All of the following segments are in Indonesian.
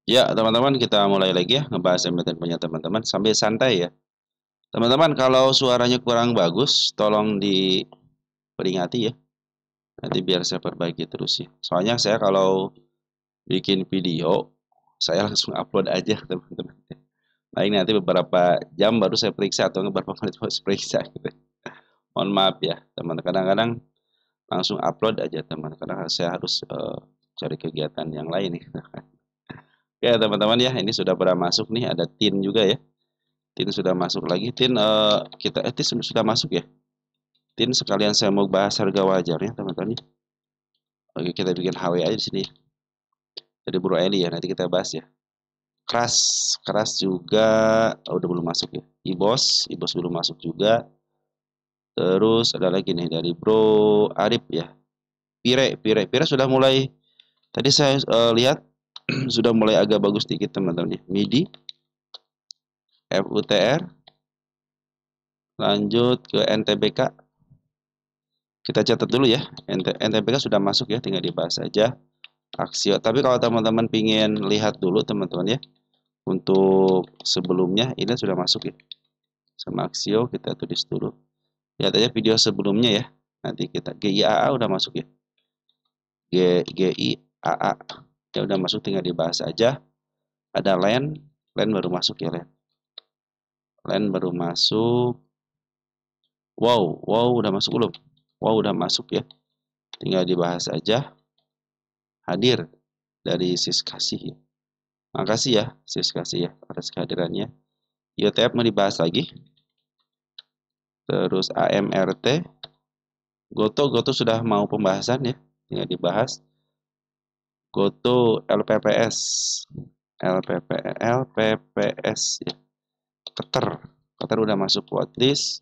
Ya, teman-teman, kita mulai lagi ya ngebahas emiten punya teman-teman sambil santai ya. Teman-teman, kalau suaranya kurang bagus, tolong diperingati ya. Nanti biar saya perbaiki terus ya. Soalnya saya kalau bikin video, saya langsung upload aja, teman-teman. Nah, ini nanti beberapa jam baru saya periksa atau beberapa menit baru saya periksa gitu. Mohon maaf ya, teman. Kadang-kadang langsung upload aja, teman. Karena saya harus cari kegiatan yang lain nih. Oke, teman-teman ya, ini sudah pernah masuk nih, ada tin juga ya. Tin sudah masuk lagi. Tin Tin sudah masuk ya. Tin sekalian saya mau bahas harga wajarnya teman-teman. Oke, kita bikin HW aja di sini. Jadi Bro Eli ya, nanti kita bahas ya. Keras, keras juga udah belum masuk ya. Ibos belum masuk juga. Terus ada lagi nih dari Bro Arif ya. Pire sudah mulai. Tadi saya lihat sudah mulai agak bagus sedikit teman-teman. MIDI, FUTR, lanjut ke NTBK. Kita catat dulu ya. NTBK sudah masuk ya, tinggal dibahas saja. Aksio. Tapi kalau teman-teman pingin lihat dulu teman-teman ya, untuk sebelumnya ini sudah masuk ya. Sama Aksio kita tulis dulu. Lihat aja video sebelumnya ya. Nanti kita GIAA udah masuk ya. GIAA ya udah masuk, tinggal dibahas aja. Ada LAN baru masuk ya, LAN baru masuk. Wow udah masuk belum? Wow udah masuk ya. Tinggal dibahas aja. Hadir dari Siskasih ya. Makasih ya Siskasih ya atas kehadirannya. YTF mau dibahas lagi. Terus AMRT, Goto sudah mau pembahasan ya, tinggal dibahas. Goto LPPS, LPPS ya. Keter udah masuk wattlist,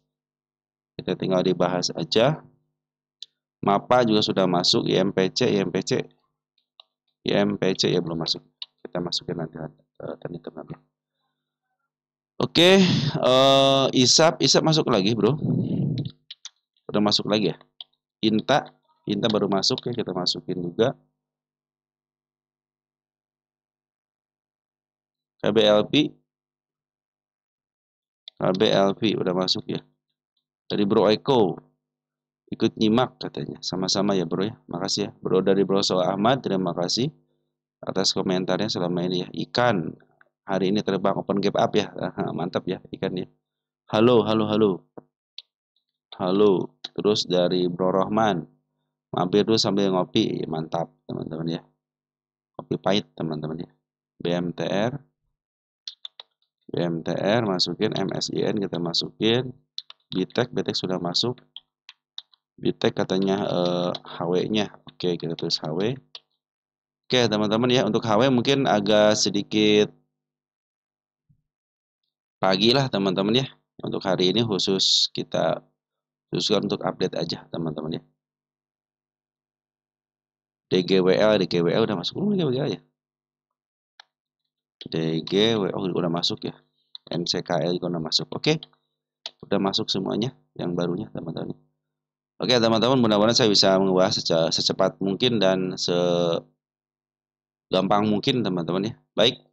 kita tinggal dibahas aja. MAPA juga sudah masuk, IMPC ya belum masuk. Kita masukin nanti teman-teman. Oke, ISAP masuk lagi bro, udah masuk lagi ya. Inta baru masuk ya, kita masukin juga. KBLP udah masuk ya. Dari Bro Eko ikut nyimak katanya. Sama-sama ya bro ya. Makasih ya. Bro dari Bro So Ahmad, terima kasih atas komentarnya selama ini ya. Ikan hari ini terbang open gap up ya. Mantap ya ikan ya. Halo, halo, halo. Halo. Terus dari Bro Rohman, mampir dulu sambil ngopi. Mantap teman-teman ya. Kopi pahit teman-teman ya. BMTR, masukin. MSIN kita masukin. BTEC sudah masuk. BTEC katanya HW-nya. Oke, kita tulis HW. Oke, teman-teman ya, untuk HW mungkin agak sedikit pagi lah teman-teman ya. Untuk hari ini kita khususkan untuk update aja teman-teman ya. DGWL udah masuk belum DGWL ya? DGWL udah masuk ya. NCKL juga udah masuk. Oke, udah masuk semuanya yang barunya teman-teman. Oke teman-teman, mudah-mudahan saya bisa membahas secepat mungkin dan segampang mungkin teman-teman ya. Baik,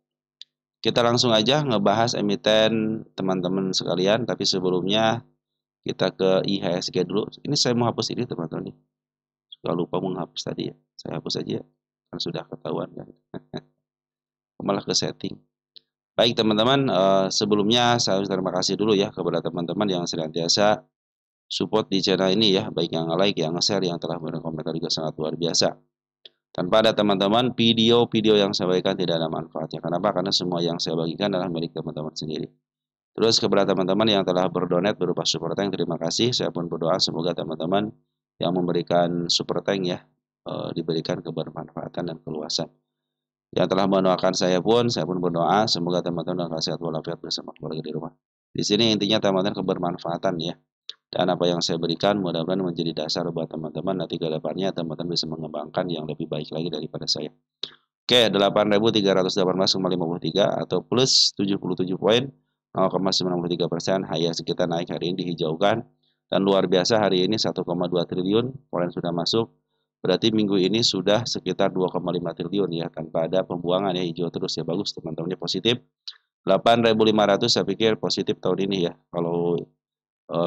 kita langsung aja ngebahas emiten teman-teman sekalian, tapi sebelumnya kita ke IHSG dulu. Ini saya mau hapus ini teman-teman. Suka lupa menghapus tadi ya. Saya hapus aja, kan sudah ketahuan kan. Malah ke setting. Baik teman-teman, sebelumnya saya terima kasih dulu ya kepada teman-teman yang senantiasa support di channel ini ya, baik yang like, yang share, yang telah memberikan komentar juga sangat luar biasa. Tanpa ada teman-teman, video-video yang saya bagikan tidak ada manfaatnya. Kenapa? Karena semua yang saya bagikan adalah milik teman-teman sendiri. Terus kepada teman-teman yang telah berdonat berupa super tank, terima kasih. Saya pun berdoa semoga teman-teman yang memberikan super tank ya, diberikan kebermanfaatan dan keluasan. Yang telah mendoakan saya pun berdoa semoga teman-teman dalam sehat walafiat bersama keluarga di rumah. Di sini intinya teman-teman kebermanfaatan ya. Dan apa yang saya berikan mudah-mudahan menjadi dasar buat teman-teman nanti ke depannya teman-teman bisa mengembangkan yang lebih baik lagi daripada saya. Oke, 8.318,53 atau plus 77 poin 0,93%. HIAS kita naik hari ini dihijaukan dan luar biasa hari ini 1,2 triliun poin sudah masuk. Berarti minggu ini sudah sekitar 2,5 triliun ya, tanpa ada pembuangan ya, hijau terus ya, bagus teman-teman ya, positif. 8.500 saya pikir positif tahun ini ya. Kalau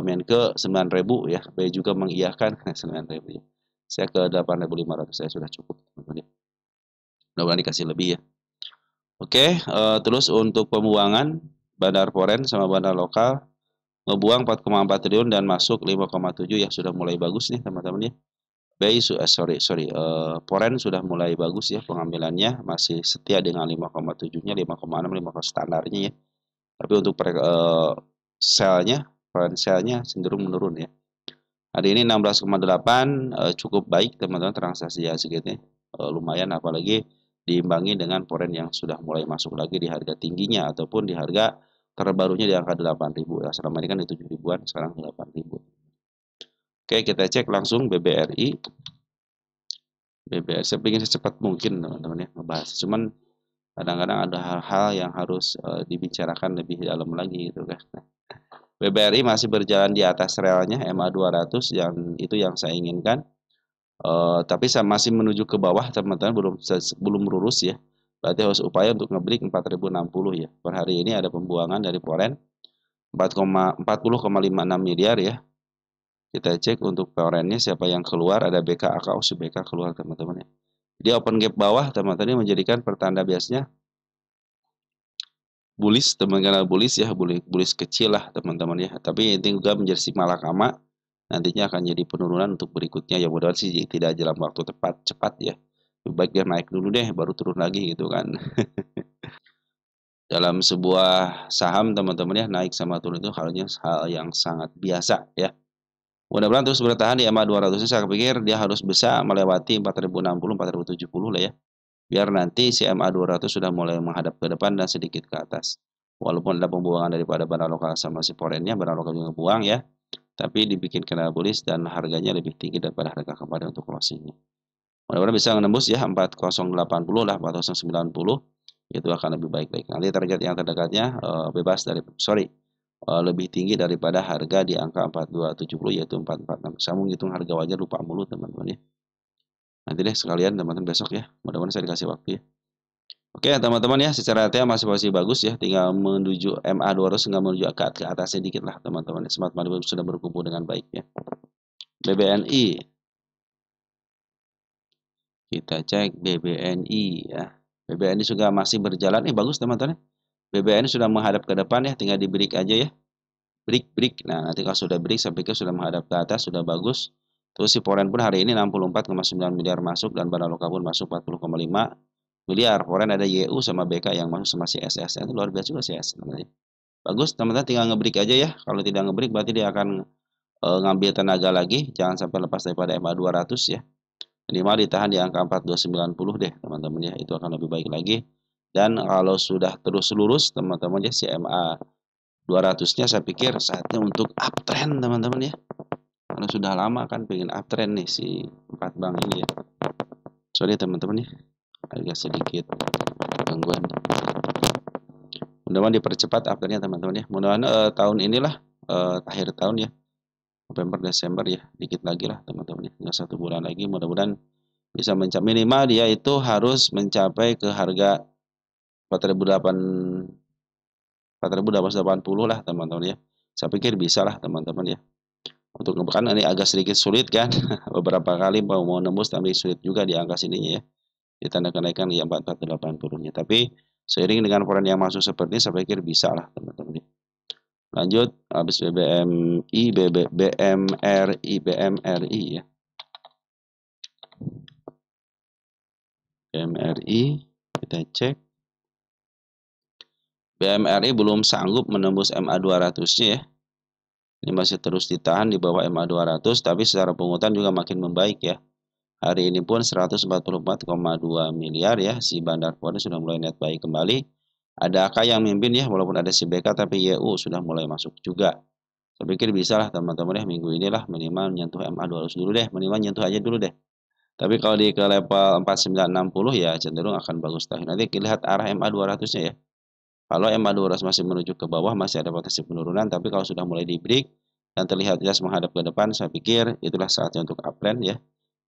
Menke 9.000 ya, B juga mengiyakan 9.000 ya. Saya ke 8.500 saya sudah cukup teman-teman ya. Mudah-mudahan dikasih lebih ya. Oke, terus untuk pembuangan bandar foreign sama bandar lokal ngebuang 4,4 triliun dan masuk 5,7 ya, sudah mulai bagus nih teman-teman ya. Foreign sudah mulai bagus ya pengambilannya, masih setia dengan 5,7-nya, 5,6, 5 standarnya ya. Tapi untuk sell-nya, foreign sell-nya cenderung menurun ya. Hari ini 16,8 cukup baik teman-teman transaksi segitu lumayan, apalagi diimbangi dengan foreign yang sudah mulai masuk lagi di harga tingginya ataupun di harga terbarunya di angka 8.000 ya. Selama ini kan di 7 ribuan, sekarang 8.000. Oke, kita cek langsung BBRI. BBRI saya ingin secepat mungkin teman-teman ya ngebahas. Cuman kadang-kadang ada hal-hal yang harus dibicarakan lebih dalam lagi gitu kan. BBRI masih berjalan di atas relnya MA 200 yang itu yang saya inginkan. Tapi saya masih menuju ke bawah teman-teman, belum lurus ya. Berarti harus upaya untuk ngebreak 4.060 ya. Per hari ini ada pembuangan dari foreign 40,56 miliar ya. Kita cek untuk foreignnya siapa yang keluar, ada BKA, BK keluar teman-teman ya. Dia open gap bawah teman-teman menjadikan pertanda biasnya bullish, teman-teman, bullish ya, bullish kecil lah teman-teman ya. Tapi ini juga menjadi malakama, nantinya akan jadi penurunan untuk berikutnya ya, mudah-mudahan sih tidak dalam waktu cepat ya. Lebih baik dia naik dulu deh baru turun lagi gitu kan. Dalam sebuah saham teman-teman ya, naik sama turun itu hal yang sangat biasa ya. Mudah-mudahan terus bertahan di MA 200 ini, saya pikir dia harus bisa melewati 4.060, 4.070 lah ya. Biar nanti si MA 200 sudah mulai menghadap ke depan dan sedikit ke atas. Walaupun ada pembuangan daripada barang lokal sama si foreignnya, barang lokal juga buang ya. Tapi dibikin kena bullish dan harganya lebih tinggi daripada harga kemarin untuk closingnya. Mudah-mudahan bisa menembus ya 4080 lah, 4090. Itu akan lebih baik-baik. Nanti target yang terdekatnya lebih tinggi daripada harga di angka 4270 yaitu 446. Saya mau ngitung harga wajar lupa mulu teman-teman ya. Nanti deh sekalian teman-teman besok ya. Mudah-mudahan saya dikasih waktu ya. Oke teman-teman ya, secara RTA masih posisi bagus ya. Tinggal menuju MA 200 tinggal menuju ke atas sedikit lah teman-teman. Smart Money sudah berkumpul dengan baik ya. BBNI. Kita cek BBNI ya. BBNI juga masih berjalan. Bagus teman-teman. BBNI sudah menghadap ke depan ya, tinggal di break aja ya. Break. Nah, nanti kalau sudah break, saya pikir sudah menghadap ke atas, sudah bagus. Terus si foreign pun hari ini 64,9 miliar masuk dan barang lokal pun masuk 40,5 miliar. Foreign ada YU sama BK yang masuk sama CSS. Itu luar biasa juga CSS. Bagus, teman-teman tinggal ngebreak aja ya. Kalau tidak ngebreak berarti dia akan ngambil tenaga lagi. Jangan sampai lepas daripada MA 200 ya. Minimal ditahan di angka 4290 deh, teman-teman ya. Itu akan lebih baik lagi. Dan kalau sudah terus lurus, teman-teman ya, si MA 200-nya saya pikir saatnya untuk uptrend teman-teman ya. Karena sudah lama kan pengen uptrend nih si 4 bank ini ya. Sorry teman-teman ya, agak sedikit gangguan. Mudah-mudahan dipercepat uptrendnya teman-teman ya. Mudah-mudahan tahun inilah akhir tahun ya, November Desember ya, dikit lagi lah teman-teman ya. Tinggal 1 bulan lagi, mudah-mudahan bisa mencapai, minimal dia itu harus mencapai ke harga 4.880 lah teman-teman ya. Saya pikir bisa lah teman-teman ya. Untuk ngebekan ini agak sedikit sulit kan. Beberapa kali mau nembus tapi sulit juga di angka sininya ya. Di tanda kenaikan di 4480-nya. Tapi seiring dengan foreign yang masuk seperti ini, saya pikir bisa lah teman-teman ya. Lanjut, habis BMRI ya. BMRI kita cek. BMRI belum sanggup menembus MA 200-nya ya. Ini masih terus ditahan di bawah MA 200, tapi secara pungutan juga makin membaik ya. Hari ini pun 144,2 miliar ya, si Bandar Foreign sudah mulai net baik kembali. Ada AK yang mimpin ya, walaupun ada si BK, tapi YU sudah mulai masuk juga. Saya pikir bisa lah teman-teman ya, minggu inilah minimal nyentuh MA 200 dulu deh, minimal nyentuh aja dulu deh. Tapi kalau di ke level 4960 ya cenderung akan bagus. Nanti lihat arah MA 200-nya ya. Kalau MA 200 masih menuju ke bawah, masih ada potensi penurunan, tapi kalau sudah mulai di break dan terlihat jelas menghadap ke depan, saya pikir itulah saatnya untuk uptrend ya.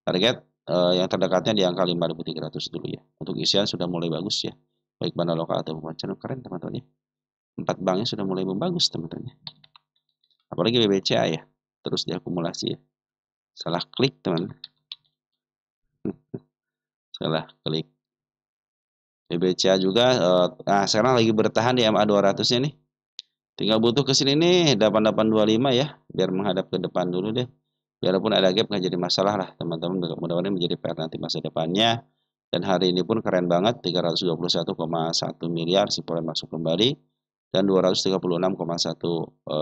Target yang terdekatnya di angka 5.300 dulu ya. Untuk isian sudah mulai bagus ya. Baik banda lokal atau mancanegara, keren teman-teman ya. 4 banknya sudah mulai membagus teman-teman ya. Apalagi BBCA ya. Terus diakumulasi ya. Salah klik teman. Salah klik. BBCA juga nah sekarang lagi bertahan di MA 200-nya nih. Tinggal butuh ke sini nih 8825 ya, biar menghadap ke depan dulu deh. Biarpun ada gap nggak jadi masalah lah teman-teman, mudah-mudahan menjadi PR nanti masa depannya. Dan hari ini pun keren banget, 321,1 miliar si poin masuk kembali dan 236,1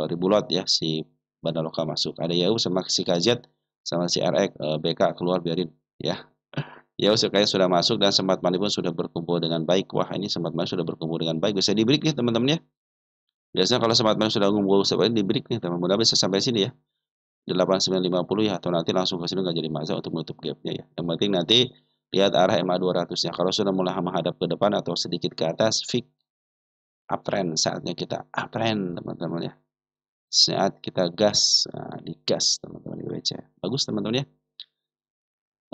ribu lot ya si banda lokal masuk. Ada Yahoo sama si KZ sama si RX BK keluar biarin ya. Yahoo kayaknya sudah masuk dan sempat money pun sudah berkumpul dengan baik. Wah ini sempat money sudah berkumpul dengan baik, bisa di break nih teman-teman ya. Biasanya kalau sempat money sudah ngumpul seperti di break nih teman-teman, mudah bisa sampai sini ya. 8950 ya, atau nanti langsung ke sini nggak jadi masalah untuk menutup gapnya ya. Yang penting nanti lihat arah MA 200-nya. Kalau sudah mulai menghadap ke depan atau sedikit ke atas, fix uptrend. Saatnya kita uptrend teman-teman ya. Saat kita gas, nah, digas teman-teman di WC. Bagus teman-teman ya.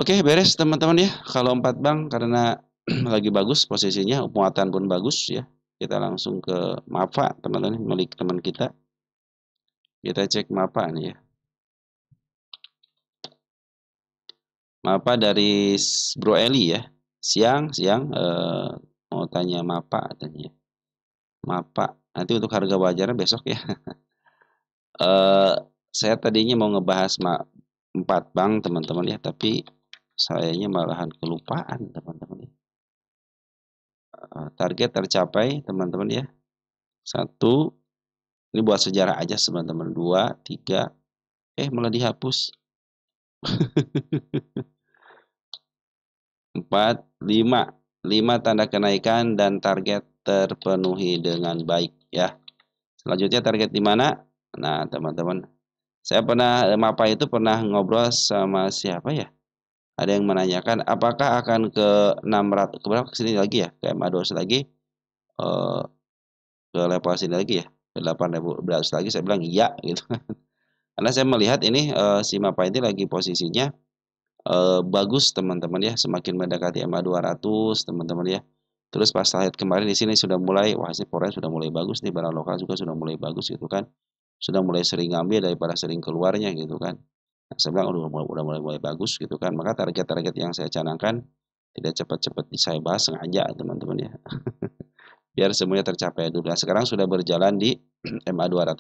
Oke, beres teman-teman ya. Kalau 4 bank karena lagi bagus posisinya, muatan pun bagus ya. Kita langsung ke MAPA teman-teman, milik teman kita. Kita cek MAPA nih ya. MAPA dari Bro Eli ya. Siang mau tanya MAPA tanya. MAPA. Nanti untuk harga wajarnya besok ya. Saya tadinya mau ngebahas 4 bank teman-teman ya, tapi sayanya malahan kelupaan teman-teman ya. Target tercapai teman-teman ya. 1, ini buat sejarah aja teman-teman. 2, 3, malah dihapus. 4, 5. 5 tanda kenaikan dan target terpenuhi dengan baik ya. Selanjutnya target di mana? Nah, teman-teman. Saya pernah MAPA itu pernah ngobrol sama siapa ya? Ada yang menanyakan apakah akan ke 600 ke berapa sini lagi ya? Ke MA 200 lagi ke level sini lagi ya? Ke 8.200 lagi, saya bilang iya gitu. Karena saya melihat ini si MAPA ini lagi posisinya bagus teman-teman ya, semakin mendekati MA 200 teman-teman ya. Terus pas lihat kemarin di sini sudah mulai, wah sih poranya sudah mulai bagus nih, barang lokal juga sudah mulai bagus gitu kan. Sudah mulai sering ngambil daripada sering keluarnya gitu kan. Nah, saya bilang udah mulai bagus gitu kan. Maka target-target yang saya canangkan tidak cepat-cepat saya bahas sengaja teman-teman ya. Biar semuanya tercapai dulu. Nah, sekarang sudah berjalan di MA 200.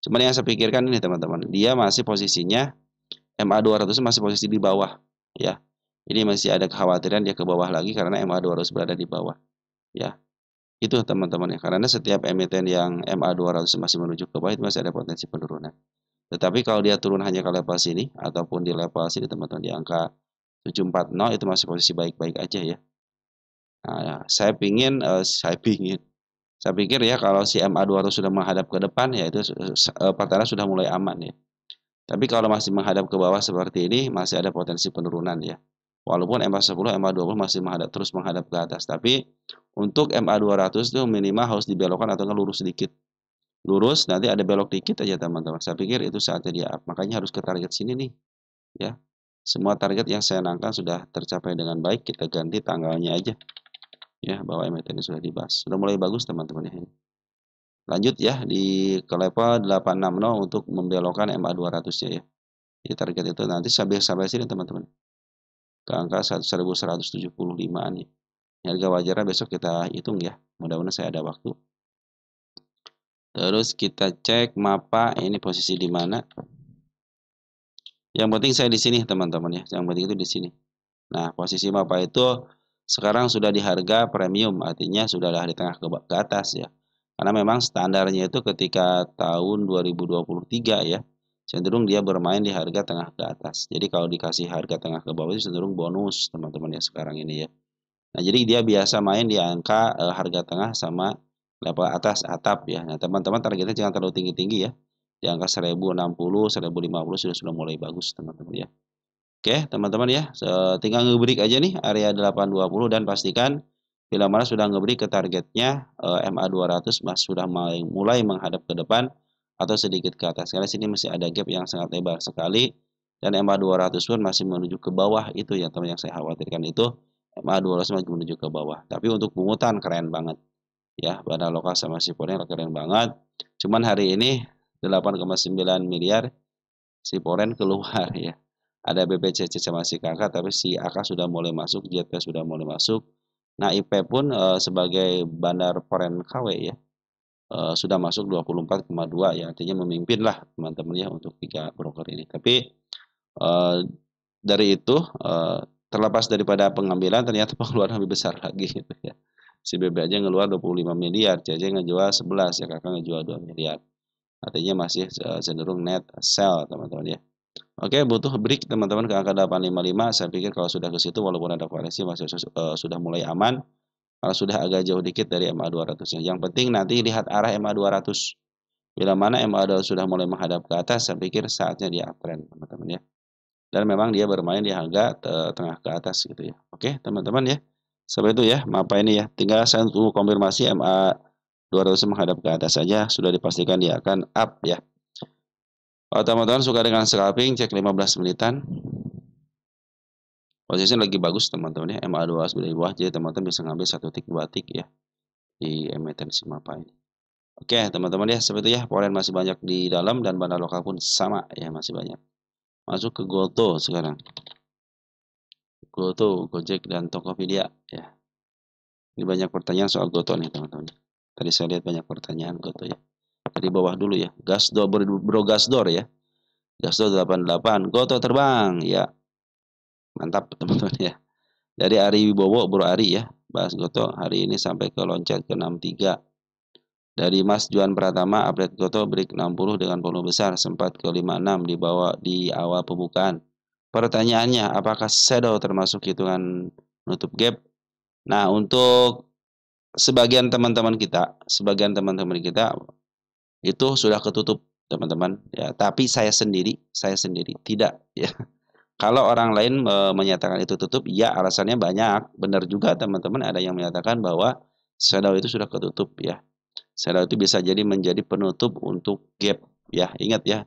Cuman yang saya pikirkan ini teman-teman, dia masih posisinya MA 200 masih posisi di bawah ya. Ini masih ada kekhawatiran dia ke bawah lagi karena MA 200 berada di bawah ya. Itu teman-teman ya. Karena setiap emiten yang MA 200 masih menuju ke bawah itu masih ada potensi penurunan. Tetapi kalau dia turun hanya ke level sini ataupun di level sini teman-teman di angka 740 itu masih posisi baik-baik aja ya. Nah, saya pikir ya kalau si MA 200 sudah menghadap ke depan ya itu pertanda sudah mulai aman ya. Tapi kalau masih menghadap ke bawah seperti ini, masih ada potensi penurunan ya. Walaupun MA10, MA20 masih terus menghadap ke atas. Tapi untuk MA200 itu minimal harus dibelokkan atau lurus sedikit. Lurus, nanti ada belok dikit aja teman-teman. Saya pikir itu saatnya dia up. Makanya harus ke target sini nih. Ya, semua target yang saya nangkan sudah tercapai dengan baik. Kita ganti tanggalnya aja. Ya, bahwa emiten ini sudah dibahas. Sudah mulai bagus teman-teman ya. Lanjut ya ke level 860 untuk membelokkan MA200 ya. Jadi target itu nanti sampai sini teman-teman. Ke angka 1175-an ya. Harga wajarnya besok kita hitung ya. Mudah-mudahan saya ada waktu. Terus kita cek MAPA ini posisi di mana. Yang penting saya di sini teman-teman ya. Yang penting itu di sini. Nah, posisi MAPA itu sekarang sudah di harga premium, artinya sudah di tengah ke atas ya. Karena memang standarnya itu ketika tahun 2023 ya, cenderung dia bermain di harga tengah ke atas. Jadi kalau dikasih harga tengah ke bawah itu cenderung bonus teman-teman ya sekarang ini ya. Nah, jadi dia biasa main di angka harga tengah sama level atas atap ya. Nah, teman-teman targetnya jangan terlalu tinggi-tinggi ya. Di angka 1060, 1050 sudah mulai bagus teman-teman ya. Oke, teman-teman ya, tinggal ngebreak aja nih area 820 dan pastikan bila mana sudah ngebreak ke targetnya MA 200 sudah mulai menghadap ke depan atau sedikit ke atas. Karena sini masih ada gap yang sangat lebar sekali Dan MA 200 pun masih menuju ke bawah, itu yang teman yang saya khawatirkan itu MA 200 masih menuju ke bawah. Tapi untuk pungutan keren banget. Ya, Banda Lokal sama Siporen keren banget. Cuman hari ini 8,9 miliar Siporen keluar ya. Ada BPCC sama si kakak, tapi si AK sudah mulai masuk, JP sudah mulai masuk. Nah, IP pun sebagai bandar foreign KW ya, sudah masuk 24,2 ya, artinya memimpin lah teman-teman ya untuk 3 broker ini. Tapi dari itu terlepas daripada pengambilan, ternyata pengeluaran lebih besar lagi gitu ya. Si BB aja ngeluar 25 miliar, CC ngejual 11 ya, kakak ngejual 2 miliar. Artinya masih cenderung net sell teman-teman ya. Oke, butuh break teman-teman ke angka 855. Saya pikir kalau sudah ke situ walaupun ada koreksi masih sudah mulai aman. Kalau sudah agak jauh dikit dari MA 200-nya. Yang penting nanti lihat arah MA 200. Bila mana MA 200 sudah mulai menghadap ke atas, saya pikir saatnya dia uptrend teman-teman ya. Dan memang dia bermain di harga tengah ke atas gitu ya. Oke, teman-teman ya. Seperti itu ya, apa ini ya. Tinggal saya tunggu konfirmasi MA 200 menghadap ke atas saja, sudah dipastikan dia akan up ya. Kalau teman-teman suka dengan scalping, cek 15 menitan. Posisinya lagi bagus teman-teman ya, MA 200 di bawah, jadi teman-teman bisa ngambil 1 tick 2 tick ya di emiten Simapa ini. Oke teman-teman ya, seperti itu ya, foreign masih banyak di dalam dan bandar lokal pun sama ya, masih banyak. Masuk ke Goto sekarang. Goto, Gojek dan Tokopedia ya. Ini banyak pertanyaan soal Goto nih teman-teman. Tadi saya lihat banyak pertanyaan Goto ya. Dari bawah dulu ya. Gasdor, bro Gasdor ya. Gasdor 88. Goto terbang ya. Mantap teman-teman ya. Dari Ari Wibowo, Bro Ari ya. Bahas Goto hari ini sampai ke loncat ke 63. Dari Mas Juan Pratama, update Goto break 60 dengan volume besar. Sempat ke 56 di bawah di awal pembukaan. Pertanyaannya, apakah shadow termasuk hitungan nutup gap? Nah, untuk sebagian teman-teman kita itu sudah ketutup teman-teman ya, tapi saya sendiri tidak ya. Kalau orang lain menyatakan itu tutup, ya alasannya banyak. Benar juga teman-teman, ada yang menyatakan bahwa shadow itu sudah ketutup ya. Shadow itu bisa jadi menjadi penutup untuk gap ya. Ingat ya.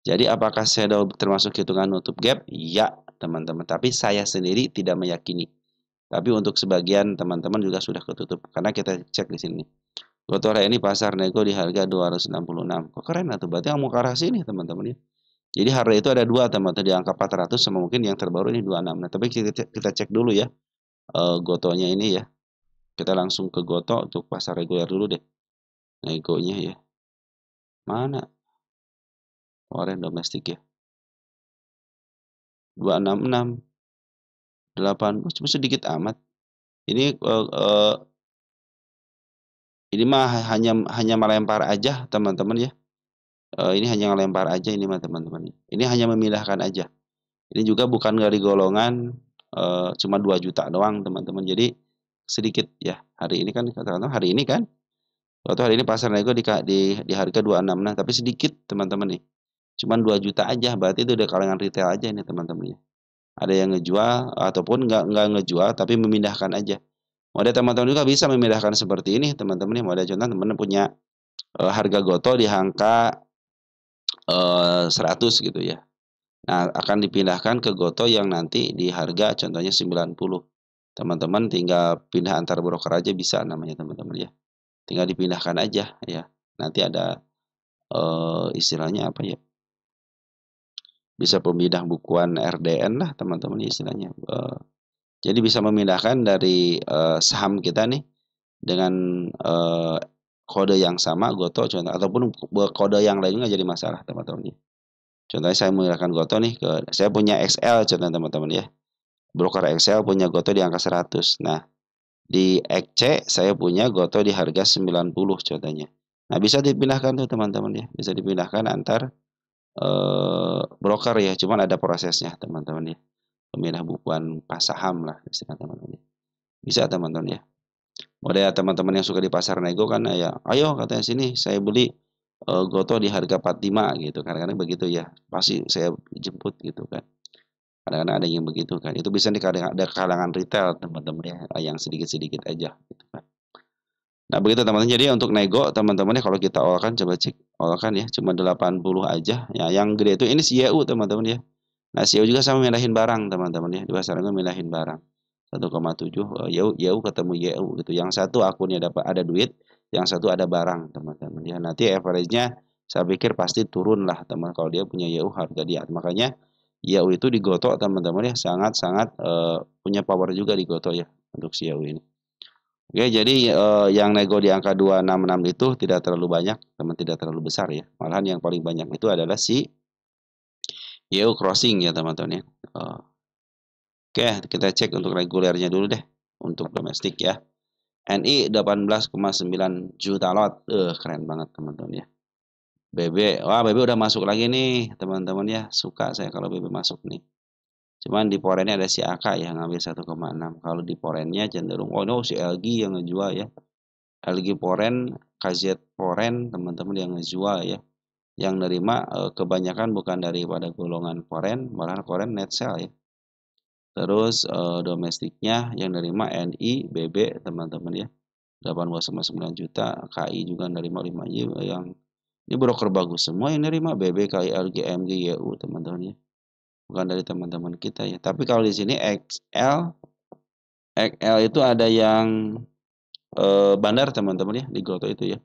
Jadi apakah shadow termasuk hitungan nutup gap? Ya teman-teman, tapi saya sendiri tidak meyakini. Tapi untuk sebagian teman-teman juga sudah ketutup. Karena kita cek di sini. Goto ini pasar nego di harga 266. Kok keren atau berarti mau ke arah sini teman-teman ya. Jadi harga itu ada dua teman-teman, di angka 400 sama mungkin yang terbaru ini 26. Nah, tapi kita cek dulu ya Gotonya ini ya. Kita langsung ke Goto untuk pasar reguler dulu deh. Negonya ya. Mana? Foreign domestik ya. 266. 8, cuma sedikit amat. Ini ini mah hanya melempar aja teman-teman ya. Ini hanya melempar aja ini mah teman-teman. Ini hanya memindahkan aja. Ini juga bukan dari golongan cuma 2 juta doang teman-teman. Jadi sedikit ya. Hari ini kan katakanlah hari ini kan. Waktu hari ini pasar nego di harga 26. Nah, tapi sedikit teman-teman nih. Cuman 2 juta aja. Berarti itu udah kalangan retail aja ini teman-teman ya. Ada yang ngejual ataupun nggak ngejual tapi memindahkan aja. Ada teman-teman juga bisa memindahkan seperti ini teman-teman ya. Ada contoh teman-teman punya harga Goto di angka 100 gitu ya. Nah, akan dipindahkan ke Goto yang nanti di harga contohnya 90. Teman-teman tinggal pindah antar broker aja bisa namanya teman-teman ya. Tinggal dipindahkan aja ya. Nanti ada istilahnya apa ya? Bisa pemindah bukuan RDN lah teman-teman istilahnya. Jadi bisa memindahkan dari saham kita nih dengan kode yang sama Goto contoh ataupun kode yang lain nggak jadi masalah teman-teman ya. Contohnya saya menggunakan Goto nih saya punya XL contohnya teman-teman ya. Broker XL punya Goto di angka 100. Nah, di XC saya punya Goto di harga 90 contohnya. Nah, bisa dipindahkan tuh teman-teman ya. Bisa dipindahkan antar broker ya. Cuman ada prosesnya teman-teman ya. Pemindah bukuan pas saham lah istilah teman-teman ya. Bisa teman-teman ya. Model teman-teman yang suka di pasar nego kan ya, ayo katanya sini saya beli Goto di harga 45 gitu. Kadang-kadang begitu ya. Pasti saya jemput gitu kan. Kadang-kadang ada yang begitu kan. Itu bisa di kalangan retail teman-teman ya, yang sedikit-sedikit aja gitu kan. Nah, begitu teman-teman. Jadi untuk nego teman-teman ya, kalau kita olkan coba cek olkan ya, cuma 80 aja. Ya, yang gede itu ini si YU teman-teman ya. Nah, si Yeu juga sama mindahin barang, teman-teman ya. Dua sarangan mindahin barang. 1,7 Yeu ketemu Yeu gitu. Yang satu akunnya dapat ada duit, yang satu ada barang, teman-teman ya. Nanti average-nya saya pikir pasti turun lah, teman. Kalau dia punya Yeu harga dia. Makanya Yeu itu digoto, teman-teman ya, sangat-sangat punya power juga digoto ya untuk si Yeu ini. Oke, jadi yang nego di angka 266 itu tidak terlalu banyak, teman, tidak terlalu besar ya. Malahan yang paling banyak itu adalah si Yeu crossing ya, teman-teman ya. Oke, kita cek untuk regulernya dulu deh. Untuk domestik ya. NI 18,9 juta lot. Keren banget teman-teman ya. BB, wah BB udah masuk lagi nih teman-teman ya. Suka saya kalau BB masuk nih. Cuman di porennya ada si AK yang ngambil 1,6. Kalau di porennya cenderung, oh no, si LG yang ngejual ya. LG poren, KZ poren teman-teman yang ngejual ya. Yang nerima kebanyakan bukan daripada golongan poren, malah poren net sell ya. Terus domestiknya yang nerima NI, BB teman-teman ya. 18,9 juta, KI juga nerima 5 yang ini broker bagus semua yang nerima BB, KI, LG, MG, YU teman-teman ya. Bukan dari teman-teman kita ya. Tapi kalau di sini XL itu ada yang bandar teman-teman ya di Goto itu ya.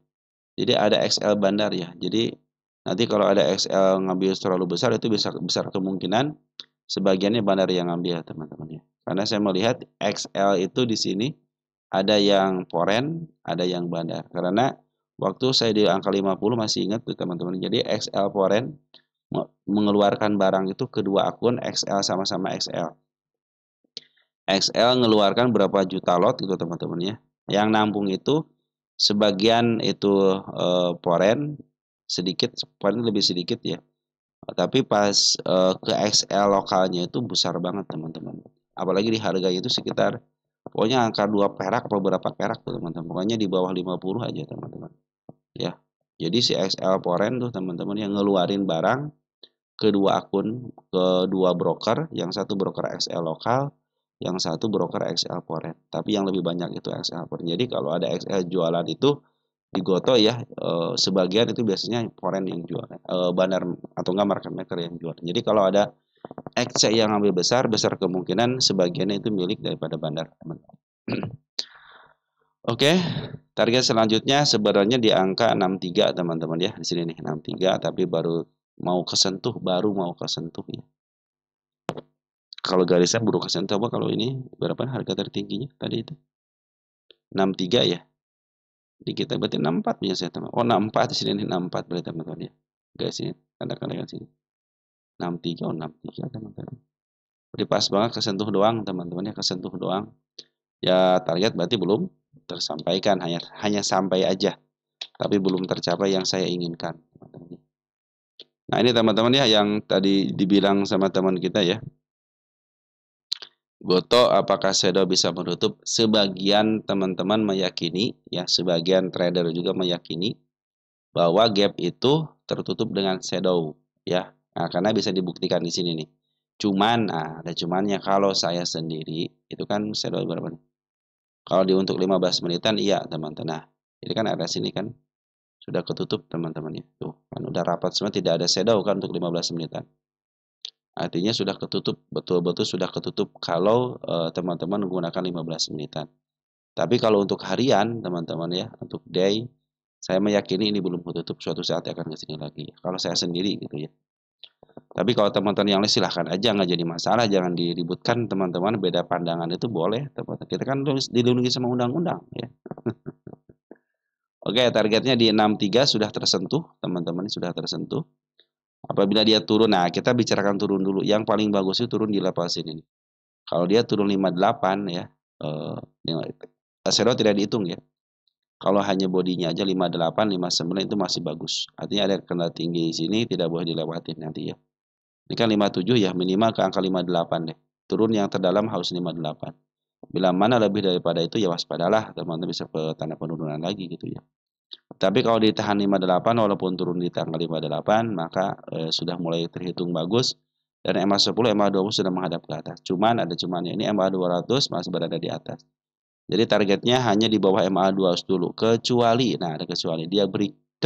Jadi ada XL bandar ya. Jadi nanti kalau ada XL ngambil terlalu besar itu bisa besar kemungkinan sebagiannya bandar yang ngambil teman-teman ya. Karena saya melihat XL itu di sini ada yang foreign, ada yang bandar. Karena waktu saya di angka 50 masih ingat tuh teman-teman. Jadi XL foreign mengeluarkan barang itu kedua akun XL sama-sama XL. XL ngeluarkan berapa juta lot gitu teman-teman ya. Yang nampung itu sebagian itu foreign, sedikit, paling lebih sedikit ya. Tapi pas ke XL lokalnya itu besar banget teman-teman. Apalagi di harga itu sekitar pokoknya angka 2 perak atau berapa perak tuh teman-teman. Pokoknya di bawah 50 aja teman-teman. Ya. Jadi si XL Foreign tuh teman-teman yang ngeluarin barang kedua akun, kedua broker, yang satu broker XL lokal, yang satu broker XL Foreign. Tapi yang lebih banyak itu XL Foreign. Jadi kalau ada XL jualan itu di Goto ya, sebagian itu biasanya foreign yang jual, bandar atau enggak market maker yang jual. Jadi kalau ada XC yang ambil besar kemungkinan sebagiannya itu milik daripada bandar. Oke, target selanjutnya sebenarnya di angka 63 teman-teman ya. Di sini nih 63 tapi baru mau kesentuh ya. Kalau garisnya baru kesentuh apa kalau ini berapa harga tertingginya tadi itu? 63 ya. Di kita berarti 64 punya saya teman. Oh 64 di sini nih 64 berarti teman-teman ya. Guys ini tanda-tanda sini. 63 oh 63 teman-teman. Jadi pas banget kesentuh doang teman-teman ya, kesentuh doang. Ya target berarti belum tersampaikan, hanya sampai aja. Tapi belum tercapai yang saya inginkan. Nah ini teman-teman ya yang tadi dibilang sama teman kita ya. Goto apakah shadow bisa menutup? Sebagian teman-teman meyakini, ya sebagian trader juga meyakini bahwa gap itu tertutup dengan shadow, ya. Nah, karena bisa dibuktikan di sini nih. Cuman, nah, ada cumannya kalau saya sendiri itu kan shadow berapa nih? Kalau di untuk 15 menitan iya teman-teman. Nah, ini kan ada sini kan sudah ketutup teman-teman ya. Tuh, kan udah rapat semua tidak ada shadow kan untuk 15 menitan. Artinya sudah ketutup, betul-betul sudah ketutup kalau teman-teman menggunakan 15 menitan. Tapi kalau untuk harian, teman-teman ya, untuk day, saya meyakini ini belum ketutup, suatu saat akan ke sini lagi. Kalau saya sendiri gitu ya. Tapi kalau teman-teman yang lain silahkan aja, nggak jadi masalah, jangan diributkan teman-teman, beda pandangan itu boleh. Teman-teman. Kita kan dilindungi sama undang-undang ya. Oke, targetnya di 63 sudah tersentuh, teman-teman sudah tersentuh. Apabila dia turun, nah kita bicarakan turun dulu. Yang paling bagus itu turun di level sini. Kalau dia turun 58 ya, shadow tidak dihitung ya. Kalau hanya bodinya aja 58, 59 itu masih bagus. Artinya ada kena tinggi di sini tidak boleh dilewatin nanti ya. Ini kan 57 ya, minimal ke angka 58 deh. Turun yang terdalam harus 58. Bila mana lebih daripada itu ya waspadalah, teman-teman bisa ke tanda penurunan lagi gitu ya. Tapi kalau ditahan 58 walaupun turun di tanggal 58 maka sudah mulai terhitung bagus dan MA10 MA20 sudah menghadap ke atas. Cuman ada cumannya ini MA200 masih berada di atas. Jadi targetnya hanya di bawah MA200 dulu kecuali nah ada kecuali dia break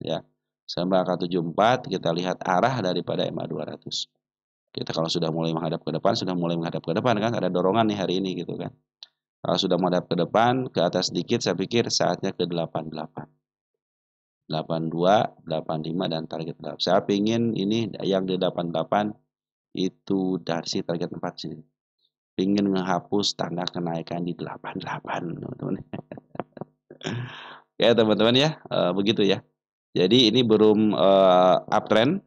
ya. Sampai angka 74 kita lihat arah daripada MA200. Kita kalau sudah mulai menghadap ke depan, kan ada dorongan nih hari ini gitu kan. Kalau sudah menghadap ke depan, ke atas sedikit, saya pikir saatnya ke 88. 82, 85 dan target 8. Saya pingin ini yang di 88 itu dari target 4 sini. Pingin menghapus tanda kenaikan di 88, teman-teman. Ya, teman-teman ya, begitu ya. Jadi ini belum uptrend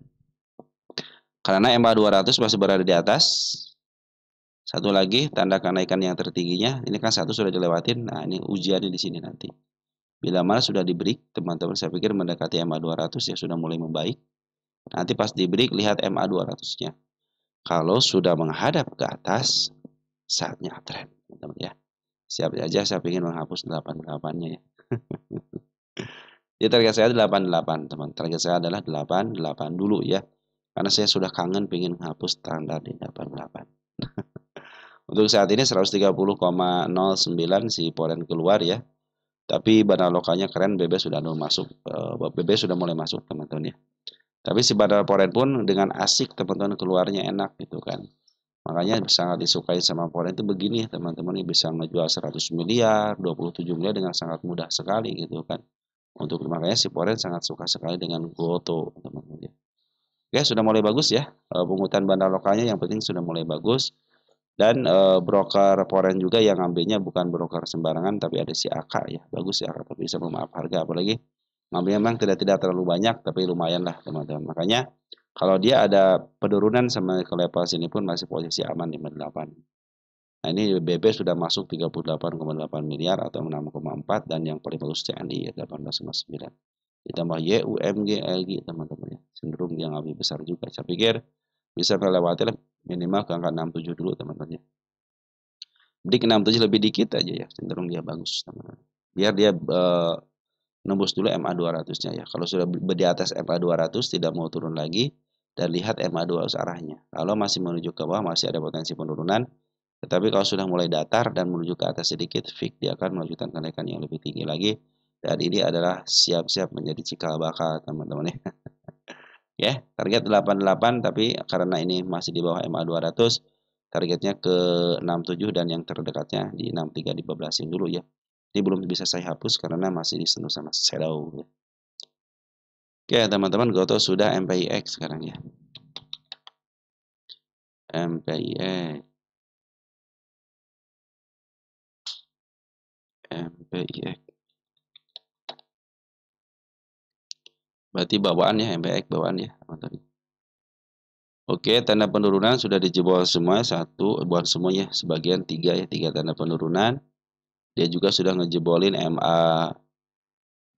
karena MA 200 masih berada di atas. Satu lagi tanda kenaikan yang tertingginya, ini kan satu sudah dilewatin. Nah, ini ujiannya di sini nanti. Bila mana sudah di break, teman-teman saya pikir mendekati MA 200 ya sudah mulai membaik. Nanti pas di break lihat MA 200-nya. Kalau sudah menghadap ke atas, saatnya uptrend, teman-teman ya. Siap aja saya ingin menghapus 88-nya ya. Jadi target saya 88, teman. Target saya adalah 88 dulu ya. Karena saya sudah kangen pengen menghapus standar di 88. Untuk saat ini 130,09 si Forex keluar ya. Tapi bandar lokalnya keren, BB sudah masuk, BB sudah mulai masuk teman-teman ya. Tapi si bandar Forex pun dengan asik teman-teman keluarnya enak gitu kan. Makanya sangat disukai sama Forex itu begini teman-teman, ini bisa menjual 100 miliar, 27 miliar dengan sangat mudah sekali gitu kan. Untuk makanya si Forex sangat suka sekali dengan Goto teman-teman ya. Oke, sudah mulai bagus ya. Pungutan bandar lokalnya yang penting sudah mulai bagus. Dan broker foreign juga yang ngambilnya bukan broker sembarangan tapi ada si AK ya. Bagus ya, tapi bisa memaaf harga apalagi ngambilnya memang tidak terlalu banyak tapi lumayan lah teman-teman. Makanya kalau dia ada penurunan sama ke level sini pun masih posisi aman 58. Nah, ini BB sudah masuk 38,8 miliar atau 6,4 dan yang paling bagus CNI 18,9. Ditambah YUMG LG teman-teman ya. Cenderung yang lebih besar juga. Saya pikir bisa melewati minimal ke angka 67 dulu teman-teman ya. Di 67 lebih dikit aja ya, cenderung dia bagus teman-teman. Biar dia nembus dulu MA 200-nya ya. Kalau sudah di atas MA 200 tidak mau turun lagi dan lihat MA 200 arahnya. Kalau masih menuju ke bawah masih ada potensi penurunan. Tetapi kalau sudah mulai datar dan menuju ke atas sedikit, fix dia akan melanjutkan kenaikan yang lebih tinggi lagi. Dan ini adalah siap-siap menjadi cikal bakal teman-teman ya. Ya, target 88 tapi karena ini masih di bawah MA 200, targetnya ke 67 dan yang terdekatnya di 63 dibablasin dulu ya. Ini belum bisa saya hapus karena masih disentuh sama shadow ya. Oke, teman-teman, Goto sudah MPIX sekarang ya. MPIX. MPIX. Berarti bawaan ya, MPIX bawaan ya, teman-teman. Oke, tanda penurunan sudah dijebol semua, satu, buat semuanya, sebagian tiga ya, tiga tanda penurunan. Dia juga sudah ngejebolin MA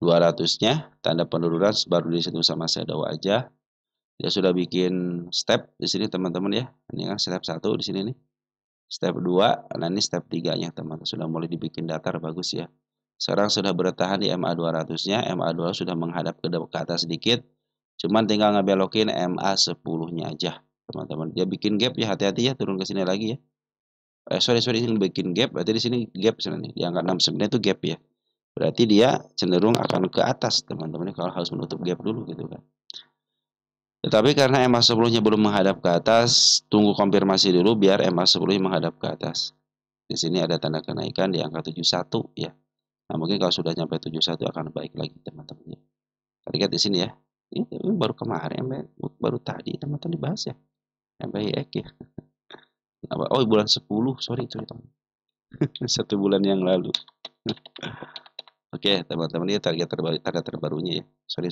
200-nya, tanda penurunan baru disentuh sama shadow aja. Dia sudah bikin step di sini teman-teman ya. Ini kan step 1 di sini nih. Step 2, nah ini step 3-nya teman-teman. Sudah mulai dibikin datar bagus ya. Sekarang sudah bertahan di MA 200-nya, MA 200 sudah menghadap ke atas sedikit. Cuman tinggal ngebelokin MA 10-nya aja, teman-teman. Dia bikin gap ya, hati-hati ya turun ke sini lagi ya. Sorry ini bikin gap, berarti di sini gap sebenarnya. Di angka 69 itu gap ya. Berarti dia cenderung akan ke atas, teman-teman. Kalau harus menutup gap dulu gitu kan. Tetapi karena MA 10-nya belum menghadap ke atas, tunggu konfirmasi dulu biar MA 10-nya menghadap ke atas. Di sini ada tanda kenaikan di angka 71 ya. Nah, mungkin kalau sudah sampai 71 akan baik lagi teman-teman ya. Target di sini ya. Ini baru kemarin, baru tadi teman-teman dibahas ya. MPIX ya. Oh, bulan 10, sorry teman. 1 bulan yang lalu. Oke, teman-teman, ini target terbaru, tanda terbarunya ya. Sorry.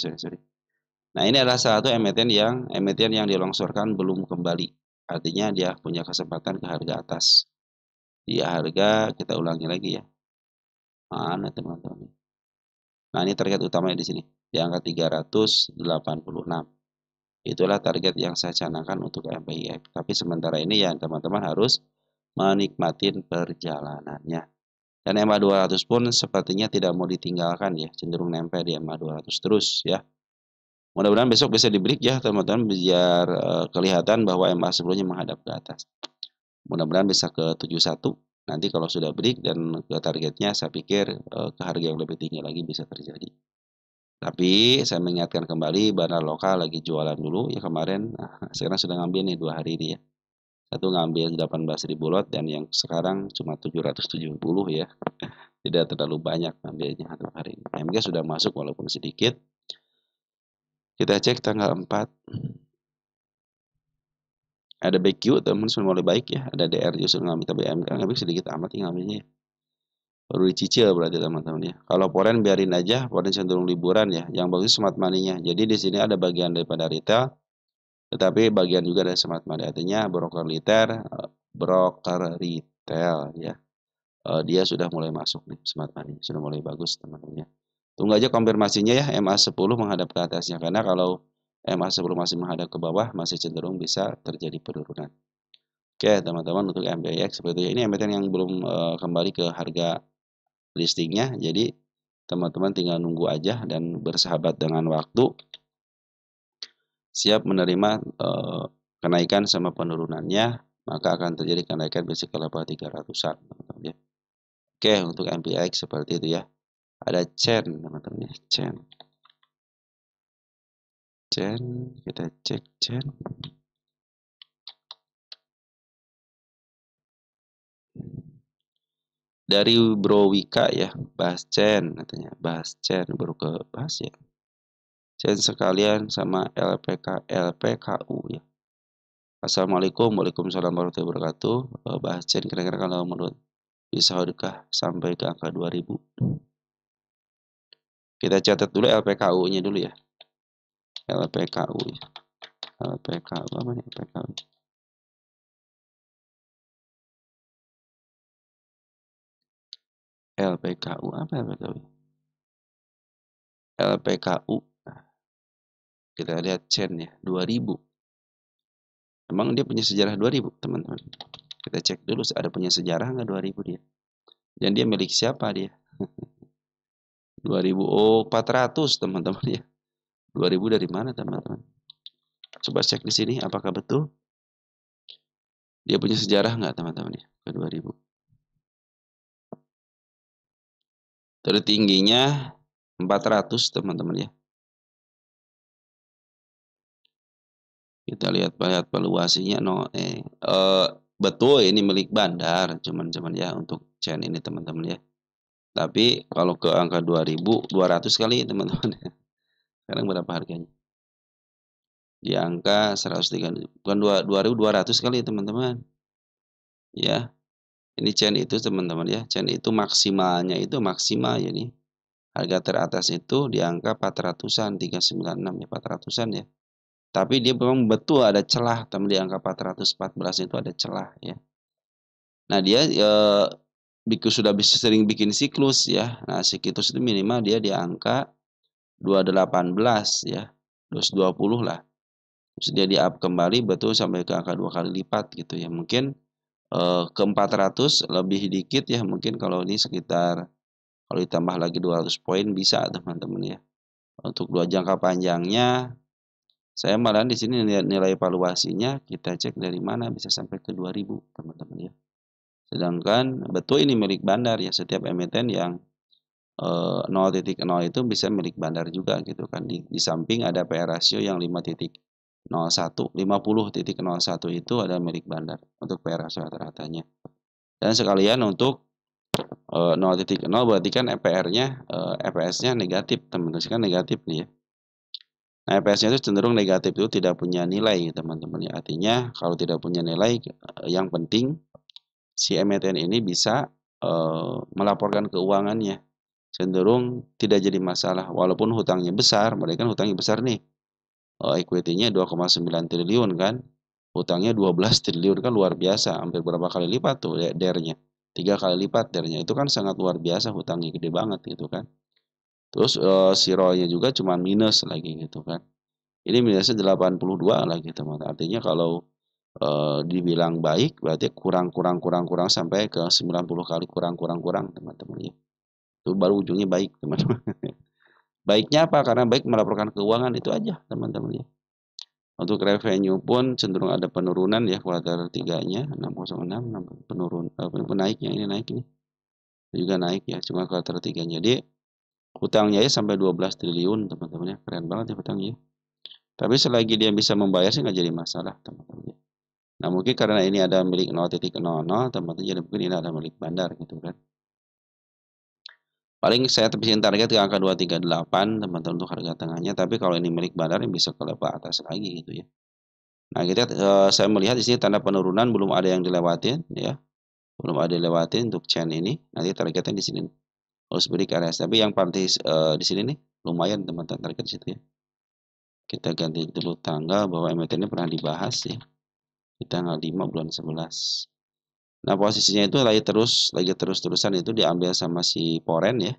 Nah, ini adalah satu emiten yang dilongsorkan belum kembali. Artinya dia punya kesempatan ke harga atas. Di harga kita ulangi lagi ya. Mana teman-teman? Nah, ini target utamanya di sini, di angka 386. Itulah target yang saya canangkan untuk MPIX. Tapi sementara ini ya teman-teman harus menikmati perjalanannya. Dan MA 200 pun sepertinya tidak mau ditinggalkan ya, cenderung nempel di MA 200 terus ya. Mudah-mudahan besok bisa di break ya teman-teman biar kelihatan bahwa MA sebelumnya menghadap ke atas. Mudah-mudahan bisa ke 71. Nanti kalau sudah break dan ke targetnya saya pikir ke harga yang lebih tinggi lagi bisa terjadi. Tapi saya mengingatkan kembali bandar lokal lagi jualan dulu ya kemarin. Sekarang sudah ngambil nih 2 hari ini ya. Satu ngambil 18.000 lot dan yang sekarang cuma 770 ya. Tidak terlalu banyak ngambilnya satu hari ini. MG sudah masuk walaupun sedikit. Kita cek tanggal 4. Ada BQ teman sudah mulai baik ya. Ada DR justru ngambil, tapi MG ngambil sedikit amat ya ngambilnya. Baru dicicil berarti teman-teman ya. Kalau foreign biarin aja, foreign cenderung liburan ya. Yang bagus smart money-nya. Jadi di sini ada bagian daripada retail, tetapi bagian juga dari smart money. Artinya broker retail ya. Dia sudah mulai masuk nih smart money, sudah mulai bagus teman-teman ya. Tunggu aja konfirmasinya ya, MA10 menghadap ke atasnya, karena kalau MA10 masih menghadap ke bawah masih cenderung bisa terjadi penurunan. Oke teman-teman, untuk MBX seperti ini emiten yang belum kembali ke harga listingnya, jadi teman-teman tinggal nunggu aja dan bersahabat dengan waktu, siap menerima kenaikan sama penurunannya, maka akan terjadi kenaikan basic ke level 300-an teman-teman ya. Oke, untuk MPX seperti itu ya. Ada chain teman-teman ya, chain kita cek chain. Dari Bro Wika ya, bahas chain katanya, bahas chain baru ke bahas ya. Chain sekalian sama LPKU ya. Assalamualaikum, waalaikumsalam warahmatullahi wabarakatuh. Bahas chain kira-kira kalau menurut bisa udahkah sampai ke angka 2000. Kita catat dulu LPKU-nya dulu ya. LPKU ya. LPKU apa nih LPKU? LPKU apa LPKU? LPKU. Kita lihat chain ya, 2000. Emang dia punya sejarah 2000, teman-teman. Kita cek dulu ada punya sejarah nggak 2000 dia. Dan dia milik siapa dia? 2000, oh 400 teman-teman ya. 2000 dari mana teman-teman? Coba cek di sini apakah betul. Dia punya sejarah nggak teman-teman ya ke 2000. Tertingginya 400 teman-teman ya. Kita lihat valuasinya betul ini milik bandar, cuman ya untuk chain ini teman-teman ya. Tapi kalau ke angka 2200 kali teman-teman. Sekarang berapa harganya? Di angka 103, bukan 2200 kali teman-teman. Ya. Ini chain itu teman-teman ya. Chain itu maksimalnya itu maksimal ya nih. Harga teratas itu di angka 400-an, 396 ya, 400-an ya. Tapi dia memang betul ada celah, teman, di angka 414 itu ada celah ya. Nah, dia sudah bisa sering bikin siklus ya. Nah, siklus itu minimal dia di angka 218 ya. 220 lah. Terus dia di up kembali betul sampai ke angka 2 kali lipat gitu ya. Mungkin ke 400 lebih dikit ya, mungkin kalau ini sekitar, kalau ditambah lagi 200 poin bisa teman-teman ya. Untuk jangka panjangnya saya malah di sini nilai valuasinya kita cek dari mana bisa sampai ke 2000 teman-teman ya. Sedangkan betul ini milik bandar ya, setiap emiten yang 0.0 itu bisa milik bandar juga gitu kan. Di samping ada PR rasio yang 5.01, 50.01 itu ada milik bandar untuk PR rasio rata-ratanya. Dan sekalian untuk 0.0 berarti kan EPR-nya, EPS-nya negatif, teman-teman, kan negatif nih ya. Nah, EPS-nya itu cenderung negatif, itu tidak punya nilai, teman-teman ya. Artinya kalau tidak punya nilai, yang penting si emiten ini bisa melaporkan keuangannya. Cenderung tidak jadi masalah, walaupun hutangnya besar, mereka kan hutangnya besar nih. Equity-nya 2,9 triliun kan. Hutangnya 12 triliun kan luar biasa, hampir berapa kali lipat tuh DER-nya. 3 kali lipat DER-nya, itu kan sangat luar biasa, hutangnya gede banget gitu kan. Terus si ROE-nya juga cuma minus lagi gitu kan. Ini minusnya 82 lagi teman-teman. Artinya kalau dibilang baik berarti kurang sampai ke 90 kali kurang teman-teman ya. Itu baru ujungnya baik teman-teman. Baiknya apa? Karena baik melaporkan keuangan itu aja teman-teman ya. Untuk revenue pun cenderung ada penurunan ya kuartal 3-nya 606 penurun naiknya ini naik nih. Juga naik ya cuma kuartal 3-nya. Jadi Hutangnya ya sampai 12 triliun teman-teman ya. Keren banget ya hutangnya. Tapi selagi dia bisa membayar sih nggak jadi masalah teman-teman ya. Nah mungkin karena ini ada milik 0,00 teman-teman, jadi mungkin ini ada milik bandar gitu kan. Paling saya bikin target ke angka 238 teman-teman untuk harga tengahnya, tapi kalau ini milik bandar yang bisa ke level atas lagi gitu ya. Nah kita saya melihat di sini tanda penurunan belum ada yang dilewatin ya, belum ada dilewatin untuk chain ini. Nanti targetnya di sini harus beri ke area, tapi yang pasti di sini nih lumayan teman-teman target di situ ya. Kita ganti dulu tanggal bahwa emiten ini pernah dibahas ya. Di tanggal 5 bulan 11. Nah, posisinya itu lagi terus-terusan itu diambil sama si Poren ya.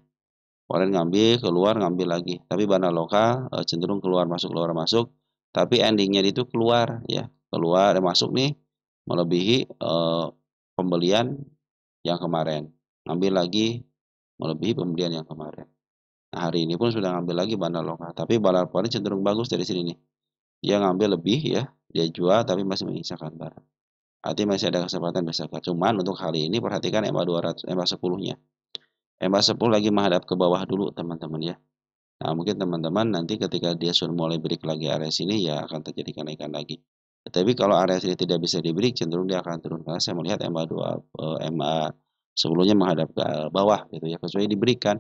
Poren ngambil, keluar, ngambil lagi. Tapi Bana lokal cenderung keluar masuk. Tapi endingnya itu keluar ya. Keluar masuk nih melebihi pembelian yang kemarin. Ngambil lagi melebihi pembelian yang kemarin. Nah, hari ini pun sudah ngambil lagi Bana lokal. Tapi Bana Poren cenderung bagus dari sini nih. Dia ngambil lebih ya. Dia jual tapi masih menyisakan barang. Artinya masih ada kesempatan besar. Cuman untuk kali ini perhatikan EMA 200, EMA 10-nya. EMA 10 lagi menghadap ke bawah dulu teman-teman ya. Nah, mungkin teman-teman nanti ketika dia sudah mulai break lagi area sini ya akan terjadi kenaikan lagi. Tetapi kalau area sini tidak bisa di break cenderung dia akan turun karena saya melihat EMA 2 EMA sebelumnya menghadap ke bawah gitu ya. Kecuali diberikan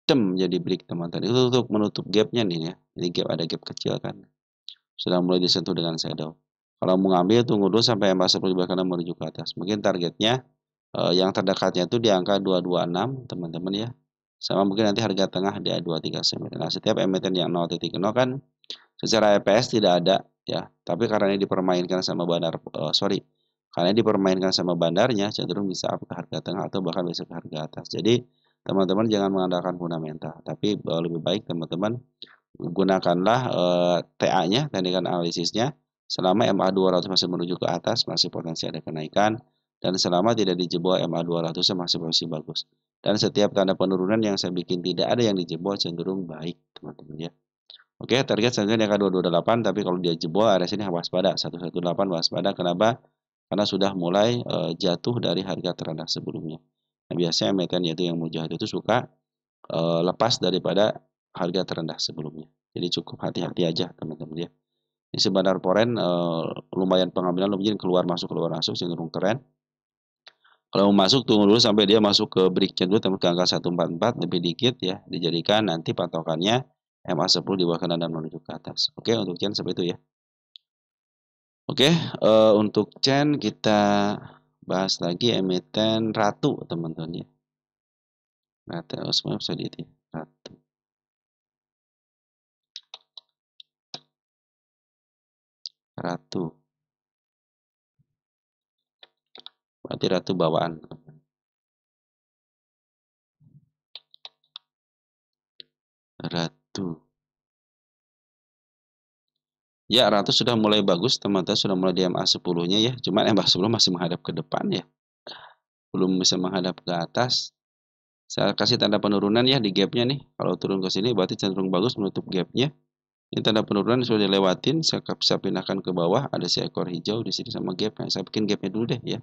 jadi break teman-teman. Itu untuk menutup gapnya nih ya. Ini gap ada gap kecil kan. Sudah mulai disentuh dengan shadow. Kalau mau ngambil tunggu dulu sampai EMA 10 di belakang menuju ke atas. Mungkin targetnya yang terdekatnya itu di angka 226 teman-teman ya. Sama mungkin nanti harga tengah di 239. Nah, setiap emiten yang 0.0 kan secara EPS tidak ada ya. Tapi karena ini dipermainkan sama bandar karena dipermainkan sama bandarnya cenderung bisa up ke harga tengah atau bahkan bisa ke harga atas. Jadi teman-teman jangan mengandalkan fundamental, tapi lebih baik teman-teman gunakanlah TA-nya, teknik analisisnya. Selama MA 200 masih menuju ke atas, masih potensi ada kenaikan. Dan selama tidak dijebol MA 200 masih posisi bagus. Dan setiap tanda penurunan yang saya bikin tidak ada yang dijebol cenderung baik, teman-teman ya. Oke, target selanjutnya angka 228, tapi kalau dia jebol area sini waspada, 118 waspada. Kenapa? Karena sudah mulai jatuh dari harga terendah sebelumnya. Nah, biasanya emiten yaitu yang mau jatuh itu suka lepas daripada harga terendah sebelumnya. Jadi cukup hati-hati aja teman-teman ya. Ini sebenarnya Poren lumayan pengambilan lumayan keluar masuk cenderung keren. Kalau mau masuk tunggu dulu sampai dia masuk ke breaknya dulu teman ke angka 144 lebih dikit ya, dijadikan nanti patokannya MA 10 di bawah kanan dan menuju ke atas. Oke, untuk chain seperti itu ya. Oke, untuk chain kita bahas lagi emiten Ratu teman-teman ya. Ratu semua bisa di Ratu. Ratu. Berarti Ratu bawaan. Ratu. Ya, Ratu sudah mulai bagus, teman-teman sudah mulai di MA 10-nya ya. Cuman MA 10 masih menghadap ke depan ya. Belum bisa menghadap ke atas. Saya kasih tanda penurunan ya di gapnya nih. Kalau turun ke sini berarti cenderung bagus menutup gapnya. Ini tanda penurunan sudah dilewatin, saya bisa pindahkan ke bawah. Ada si ekor hijau di sini sama gapnya. Saya bikin gapnya dulu deh ya.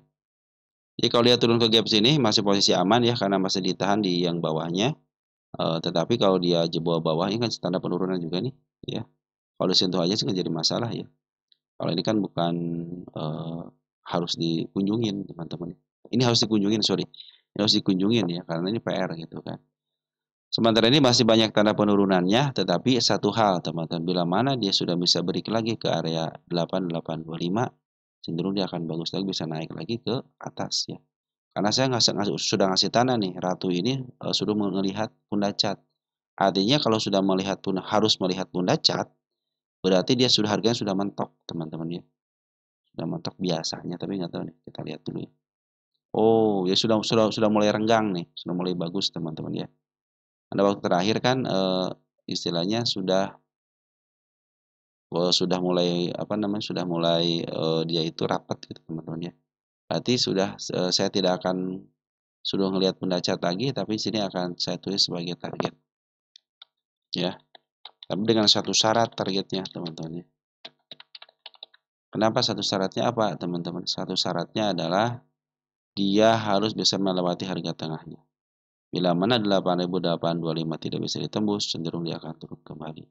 Jadi kalau dia turun ke gap sini masih posisi aman ya karena masih ditahan di yang bawahnya. Tetapi kalau dia jebol bawahnya kan tanda penurunan juga nih ya. Kalau disentuh aja sih nggak jadi masalah ya. Kalau ini kan bukan harus dikunjungin teman-teman. Ini harus dikunjungin, sorry. Ini harus dikunjungin ya karena ini PR gitu kan. Sementara ini masih banyak tanda penurunannya, tetapi satu hal teman-teman, bila mana dia sudah bisa break lagi ke area 8825, cenderung dia akan bagus lagi, bisa naik lagi ke atas ya. Karena saya sudah ngasih tanda nih, Ratu ini sudah melihat pundak cat. Artinya kalau sudah melihat harus melihat pundak cat, berarti dia sudah harganya sudah mentok teman-teman ya. Sudah mentok biasanya, tapi nggak tahu nih, kita lihat dulu ya. Oh, ya sudah mulai renggang nih, sudah mulai bagus teman-teman ya. Pada waktu terakhir kan istilahnya sudah mulai apa namanya dia itu rapat gitu teman-teman ya. Berarti saya tidak akan sudah ngelihat benda cat lagi, tapi sini akan saya tulis sebagai target ya. Tapi dengan satu syarat targetnya teman-teman ya. Kenapa satu syaratnya apa teman-teman? Satu syaratnya adalah dia harus bisa melewati harga tengahnya. Bila mana 8.825 tidak bisa ditembus, cenderung dia akan turun kembali.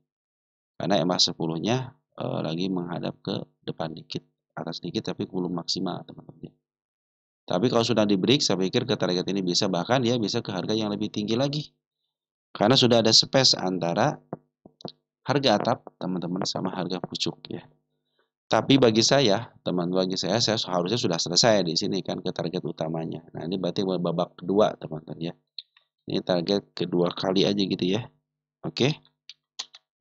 Karena EMA 10-nya lagi menghadap ke depan dikit, atas dikit tapi belum maksimal teman-teman. Tapi kalau sudah di break, saya pikir ke target ini bisa, bahkan dia bisa ke harga yang lebih tinggi lagi. Karena sudah ada space antara harga atap teman-teman sama harga pucuk ya. Tapi bagi saya, saya harusnya sudah selesai di sini kan ke target utamanya. Nah, ini berarti babak kedua, teman-teman ya. Ini target kedua kali aja gitu ya. Oke.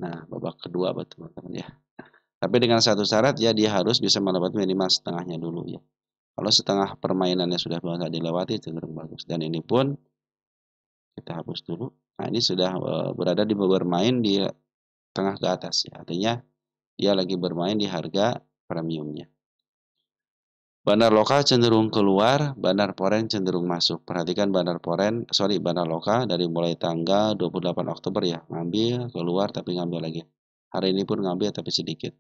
Nah, babak kedua teman-teman ya. Tapi dengan satu syarat ya, dia harus bisa melewati minimal setengahnya dulu ya. Kalau setengah permainannya sudah bisa dilewati, cenderung bagus. Dan ini pun kita hapus dulu. Nah, ini sudah berada di bermain di tengah ke atas ya. Artinya dia lagi bermain di harga premiumnya. Bandar lokal cenderung keluar, bandar foreign cenderung masuk. Perhatikan bandar lokal dari mulai tanggal 28 Oktober ya, ngambil, keluar, tapi ngambil lagi. Hari ini pun ngambil tapi sedikit.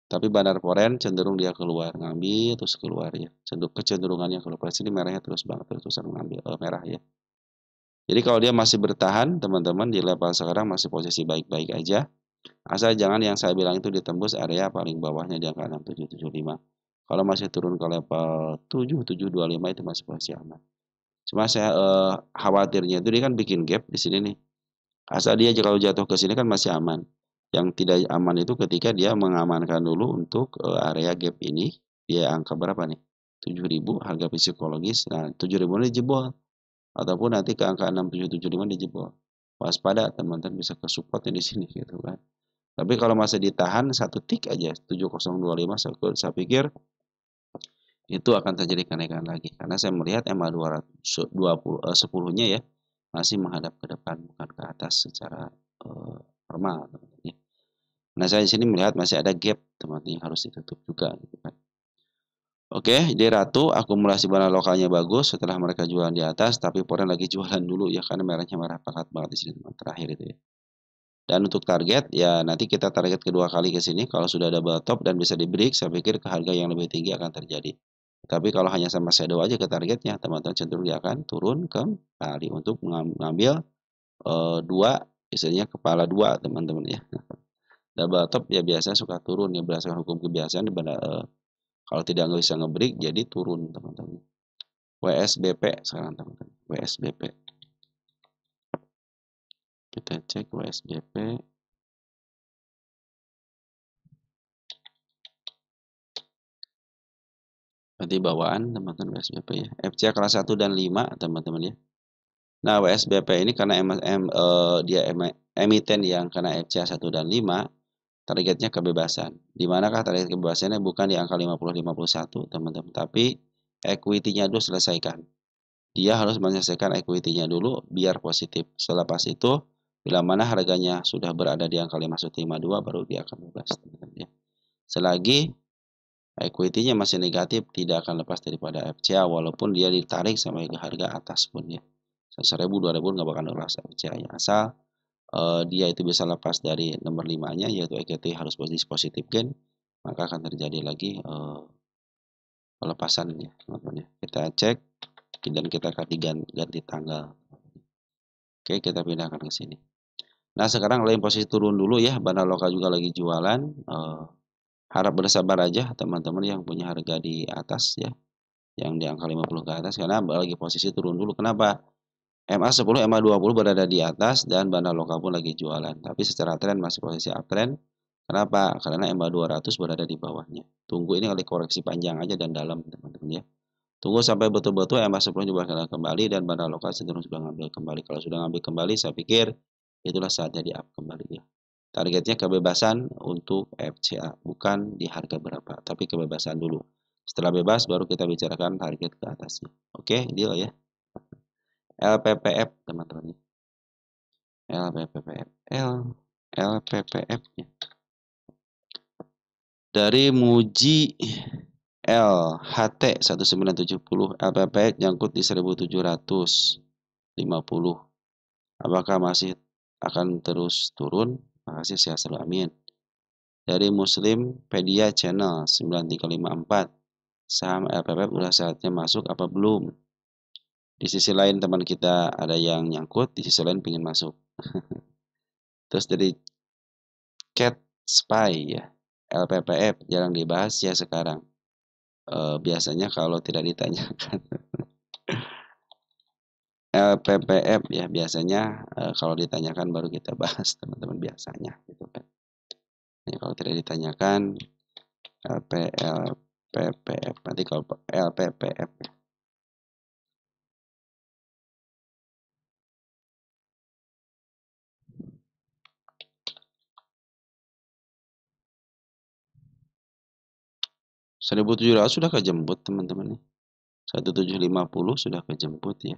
Tapi bandar foreign cenderung dia keluar, ngambil terus keluar ya. Kecenderungannya keluar. Sini merahnya terus banget, terusan mengambil merah ya. Jadi kalau dia masih bertahan, teman-teman di level sekarang masih posisi baik-baik aja. Asal jangan yang saya bilang itu ditembus area paling bawahnya di angka 6775. Kalau masih turun ke level 7725 itu masih posisi aman. Cuma saya khawatirnya itu dia kan bikin gap di sini nih. Asal dia kalau jatuh ke sini kan masih aman. Yang tidak aman itu ketika dia mengamankan dulu untuk area gap ini. Dia angka berapa nih? 7000 harga psikologis. Nah, 7000 ini jebol. Ataupun nanti ke angka 6775 dijebol. Waspada teman-teman, bisa ke supportnya di sini gitu kan. Tapi kalau masih ditahan satu tik aja 7025, saya pikir itu akan terjadi kenaikan lagi karena saya melihat EMA 10-nya ya masih menghadap ke depan bukan ke atas secara normal teman-teman ya. Nah, saya di sini melihat masih ada gap teman-teman yang harus ditutup juga gitu kan. Oke, di Ratu akumulasi barang lokalnya bagus setelah mereka jualan di atas, tapi foreign lagi jualan dulu ya karena merahnya merah pekat banget di sini teman terakhir itu ya. Dan untuk target ya nanti kita target kedua kali ke sini kalau sudah double top dan bisa di break, saya pikir ke harga yang lebih tinggi akan terjadi. Tapi kalau hanya sama shadow aja ke targetnya, teman-teman cenderung dia akan turun kembali untuk mengambil dua, biasanya kepala dua teman-teman ya. Double top ya biasa suka turun ya berdasarkan hukum kebiasaan kalau tidak bisa ngebreak jadi turun teman-teman. WSBP sekarang teman-teman. WSBP. Kita cek WSBP. Nanti bawaan teman-teman WSBP ya. FCA kelas 1 dan 5 teman-teman ya. Nah, WSBP ini karena dia emiten yang kena FCA 1 dan 5, targetnya kebebasan. Di manakah target kebebasannya bukan di angka 50-51 teman-teman, tapi equity-nya dulu selesaikan. Dia harus menyelesaikan equity-nya dulu biar positif. Selepas itu, bila mana harganya sudah berada di angka 5152 baru dia akan bebas teman-teman ya. Selagi equity-nya masih negatif, tidak akan lepas daripada FCA walaupun dia ditarik sampai ke harga atas pun ya. 1.000, 2.000 nggak bakal lepas FCA-nya. Asal dia itu bisa lepas dari nomor 5-nya yaitu equity harus posisi positif gain, maka akan terjadi lagi pelepasan ya teman-teman ya. Kita cek dan kita ganti tanggal. Oke, kita pindahkan ke sini. Nah, sekarang lain posisi turun dulu ya. Bandar lokal juga lagi jualan. Harap bersabar aja teman-teman yang punya harga di atas ya, yang di angka 50 ke atas karena lagi posisi turun dulu. Kenapa? MA 10, MA 20 berada di atas dan bandar lokal pun lagi jualan. Tapi secara tren masih posisi uptrend. Kenapa? Karena MA 200 berada di bawahnya. Tunggu ini kali koreksi panjang aja dan dalam teman-teman ya. Tunggu sampai betul-betul MA 10 juga kembali dan bandar lokal cenderung sudah ngambil kembali. Kalau sudah ngambil kembali, saya pikir itulah saatnya di up kembali ya. Targetnya kebebasan untuk FCA, bukan di harga berapa, tapi kebebasan dulu. Setelah bebas, baru kita bicarakan target ke atasnya. Oke, deal ya. LPPF, teman-teman. LPPF ya. Dari Muji LHT 1970, LPPF nyangkut di 1750. Apakah masih akan terus turun? Makasih, sehat selalu, amin. Dari Muslim Pedia Channel 9354, saham LPPF udah saatnya masuk apa belum? Di sisi lain teman kita ada yang nyangkut, di sisi lain pingin masuk. Terus dari Cat Spy ya, LPPF jarang dibahas ya sekarang. Biasanya kalau tidak ditanyakan. LPPF ya biasanya kalau ditanyakan baru kita bahas teman-teman biasanya gitu kan. Ya, kalau tidak ditanyakan LPPF nanti kalau LPPF 1700 sudah kejemput teman-teman nih. 1750 sudah kejemput ya.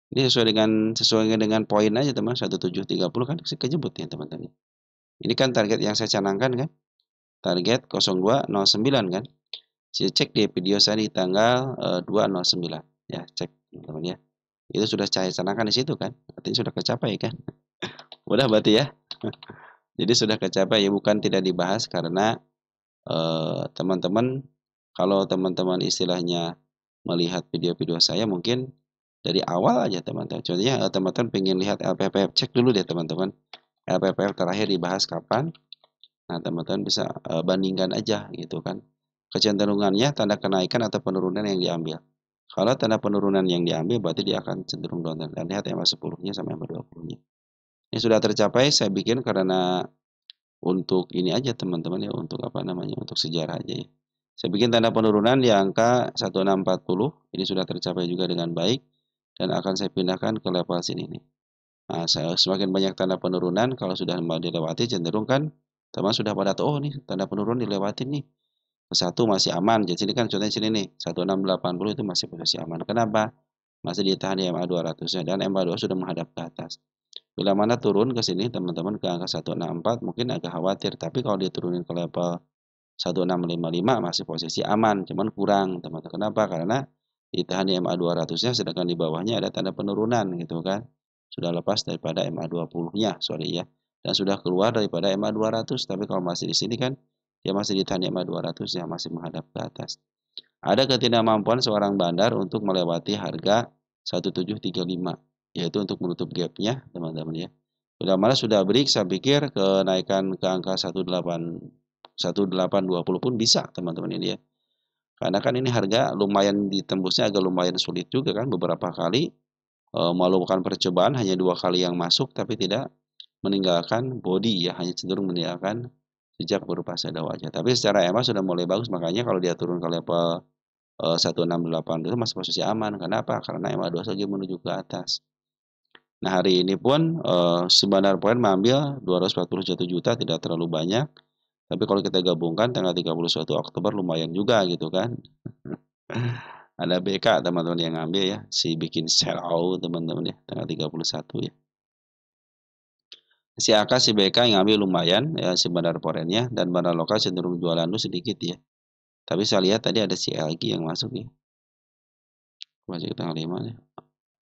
Ini sesuai dengan poin aja teman. 1730 kan kejemput ya teman-teman. Ini kan target yang saya canangkan kan. Target 0209 kan. Saya cek di video saya di tanggal 209 ya, cek teman-teman ya. Itu sudah saya canangkan di situ kan. Artinya sudah kecapai kan. Udah berarti ya. Jadi sudah kecapai ya, bukan tidak dibahas karena teman-teman kalau teman-teman istilahnya melihat video-video saya mungkin dari awal aja teman-teman. Contohnya teman-teman pengen lihat LPPF, cek dulu deh teman-teman. LPPF terakhir dibahas kapan? Nah, teman-teman bisa bandingkan aja gitu kan. Kecenderungannya tanda kenaikan atau penurunan yang diambil. Kalau tanda penurunan yang diambil berarti dia akan cenderung downtrend. Dan lihat MA 10-nya sama MA 20-nya. Ini sudah tercapai saya bikin karena untuk ini aja teman-teman ya, untuk apa namanya? Untuk sejarah aja ya. Saya bikin tanda penurunan di angka 1640. Ini sudah tercapai juga dengan baik dan akan saya pindahkan ke level sini nih. Nah, semakin banyak tanda penurunan kalau sudah dilewati cenderung kan teman sudah pada tahu, oh nih tanda penurunan dilewatin nih. Ke satu masih aman. Jadi sini kan contohnya sini nih 1680 itu masih posisi aman. Kenapa? Masih ditahan di MA 200-nya dan MA 2 sudah menghadap ke atas. Bila mana turun ke sini teman-teman ke angka 164 mungkin agak khawatir, tapi kalau diturunin ke level 1655 masih posisi aman, cuman kurang teman-teman. Kenapa? Karena ditahan di MA 200-nya sedangkan di bawahnya ada tanda penurunan gitu kan. Sudah lepas daripada MA 20-nya, sorry ya. Dan sudah keluar daripada MA 200, tapi kalau masih di sini kan dia masih ditahan di MA 200 yang masih menghadap ke atas. Ada ketidakmampuan seorang bandar untuk melewati harga 1735, yaitu untuk menutup gapnya teman-teman ya. Bila mana sudah break, saya pikir kenaikan ke angka 1820 pun bisa teman-teman ini ya. Karena kan ini harga lumayan ditembusnya agak lumayan sulit juga kan, beberapa kali melakukan percobaan hanya 2 kali yang masuk tapi tidak meninggalkan body ya, hanya cenderung meninggalkan jejak berupa shadow aja. Tapi secara EMA sudah mulai bagus, makanya kalau dia turun ke level 168 itu masih posisi aman. Kenapa? Karena MA 2 lagi menuju ke atas. Nah, hari ini pun sebenarnya poin mengambil 241 juta, tidak terlalu banyak. Tapi kalau kita gabungkan tanggal 31 Oktober lumayan juga gitu kan. Ada BK teman-teman yang ngambil ya, si bikin sell out teman-teman ya, tanggal 31 ya. Si AK si BK yang ngambil lumayan ya, si bandar porennya, dan bandar lokal cenderung jualan lu sedikit ya. Tapi saya lihat tadi ada si LG yang masuk ya. Masih tanggal 5 ya.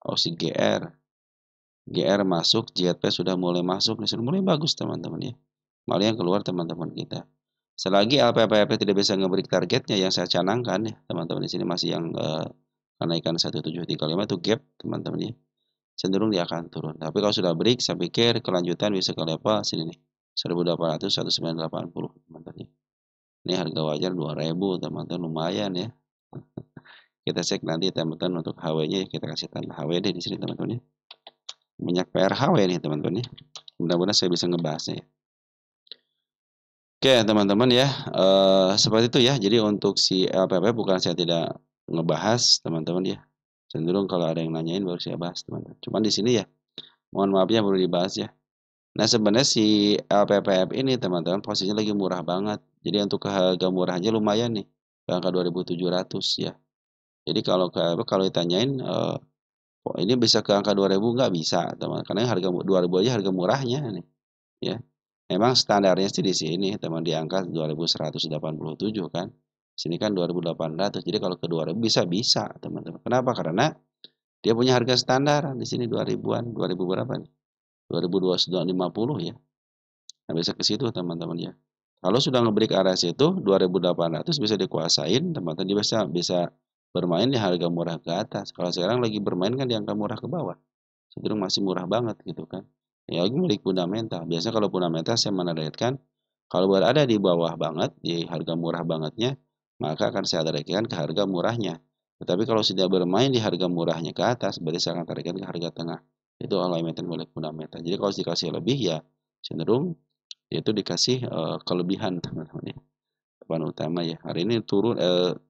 Oh si GR masuk, JP sudah mulai masuk, sudah mulai bagus teman-teman ya. Malah yang keluar teman-teman kita. Selagi LPPP tidak bisa ngebreak targetnya yang saya canangkan ya, teman-teman di sini masih yang kenaikan 1735 itu gap teman-teman ya. Cenderung dia akan turun. Tapi kalau sudah break, saya pikir kelanjutan bisa ke level sini nih. 1800 1980 teman-teman ya. Ini harga wajar 2000 teman-teman, lumayan ya. Kita cek nanti teman-teman untuk HW-nya, kita kasih tanda HW deh di sini teman-teman ya. Banyak PRHW nih teman-teman ya. Mudah-mudahan saya bisa ngebahasnya ya. Oke teman-teman ya, seperti itu ya. Jadi untuk si LPP bukan saya tidak ngebahas teman-teman ya. Cenderung kalau ada yang nanyain baru saya bahas teman-teman. Cuman di sini ya, mohon maafnya baru dibahas ya. Nah sebenarnya si LPPF ini teman-teman posisinya lagi murah banget. Jadi untuk harga murah aja lumayan nih, ke angka 2.700 ya. Jadi kalau ditanyain ini bisa ke angka 2000 nggak bisa teman, karena harga 2000 aja harga murahnya nih ya. Memang standarnya sih di sini teman di angka 2187 kan. Sini kan 2800. Jadi kalau ke 2000 bisa teman-teman. Kenapa? Karena dia punya harga standar di sini 2000-an, 2000 berapa nih? 2250 ya. Nah, bisa ke situ teman-teman ya. Kalau sudah ngebreak area situ 2800 bisa dikuasain teman-teman, dia bisa bermain di harga murah ke atas. Kalau sekarang lagi bermain kan di angka murah ke bawah. Cenderung masih murah banget gitu kan. Ya lagi milik fundamental. Biasanya kalau fundamental saya menargetkan kalau berada di bawah banget, di harga murah bangetnya, maka akan saya targetkan ke harga murahnya. Tetapi kalau sudah bermain di harga murahnya ke atas, berarti saya akan targetkan ke harga tengah. Itu alignment milik fundamental. Jadi kalau dikasih lebih ya cenderung itu dikasih kelebihan teman-teman ya. Depan utama ya. Hari ini turun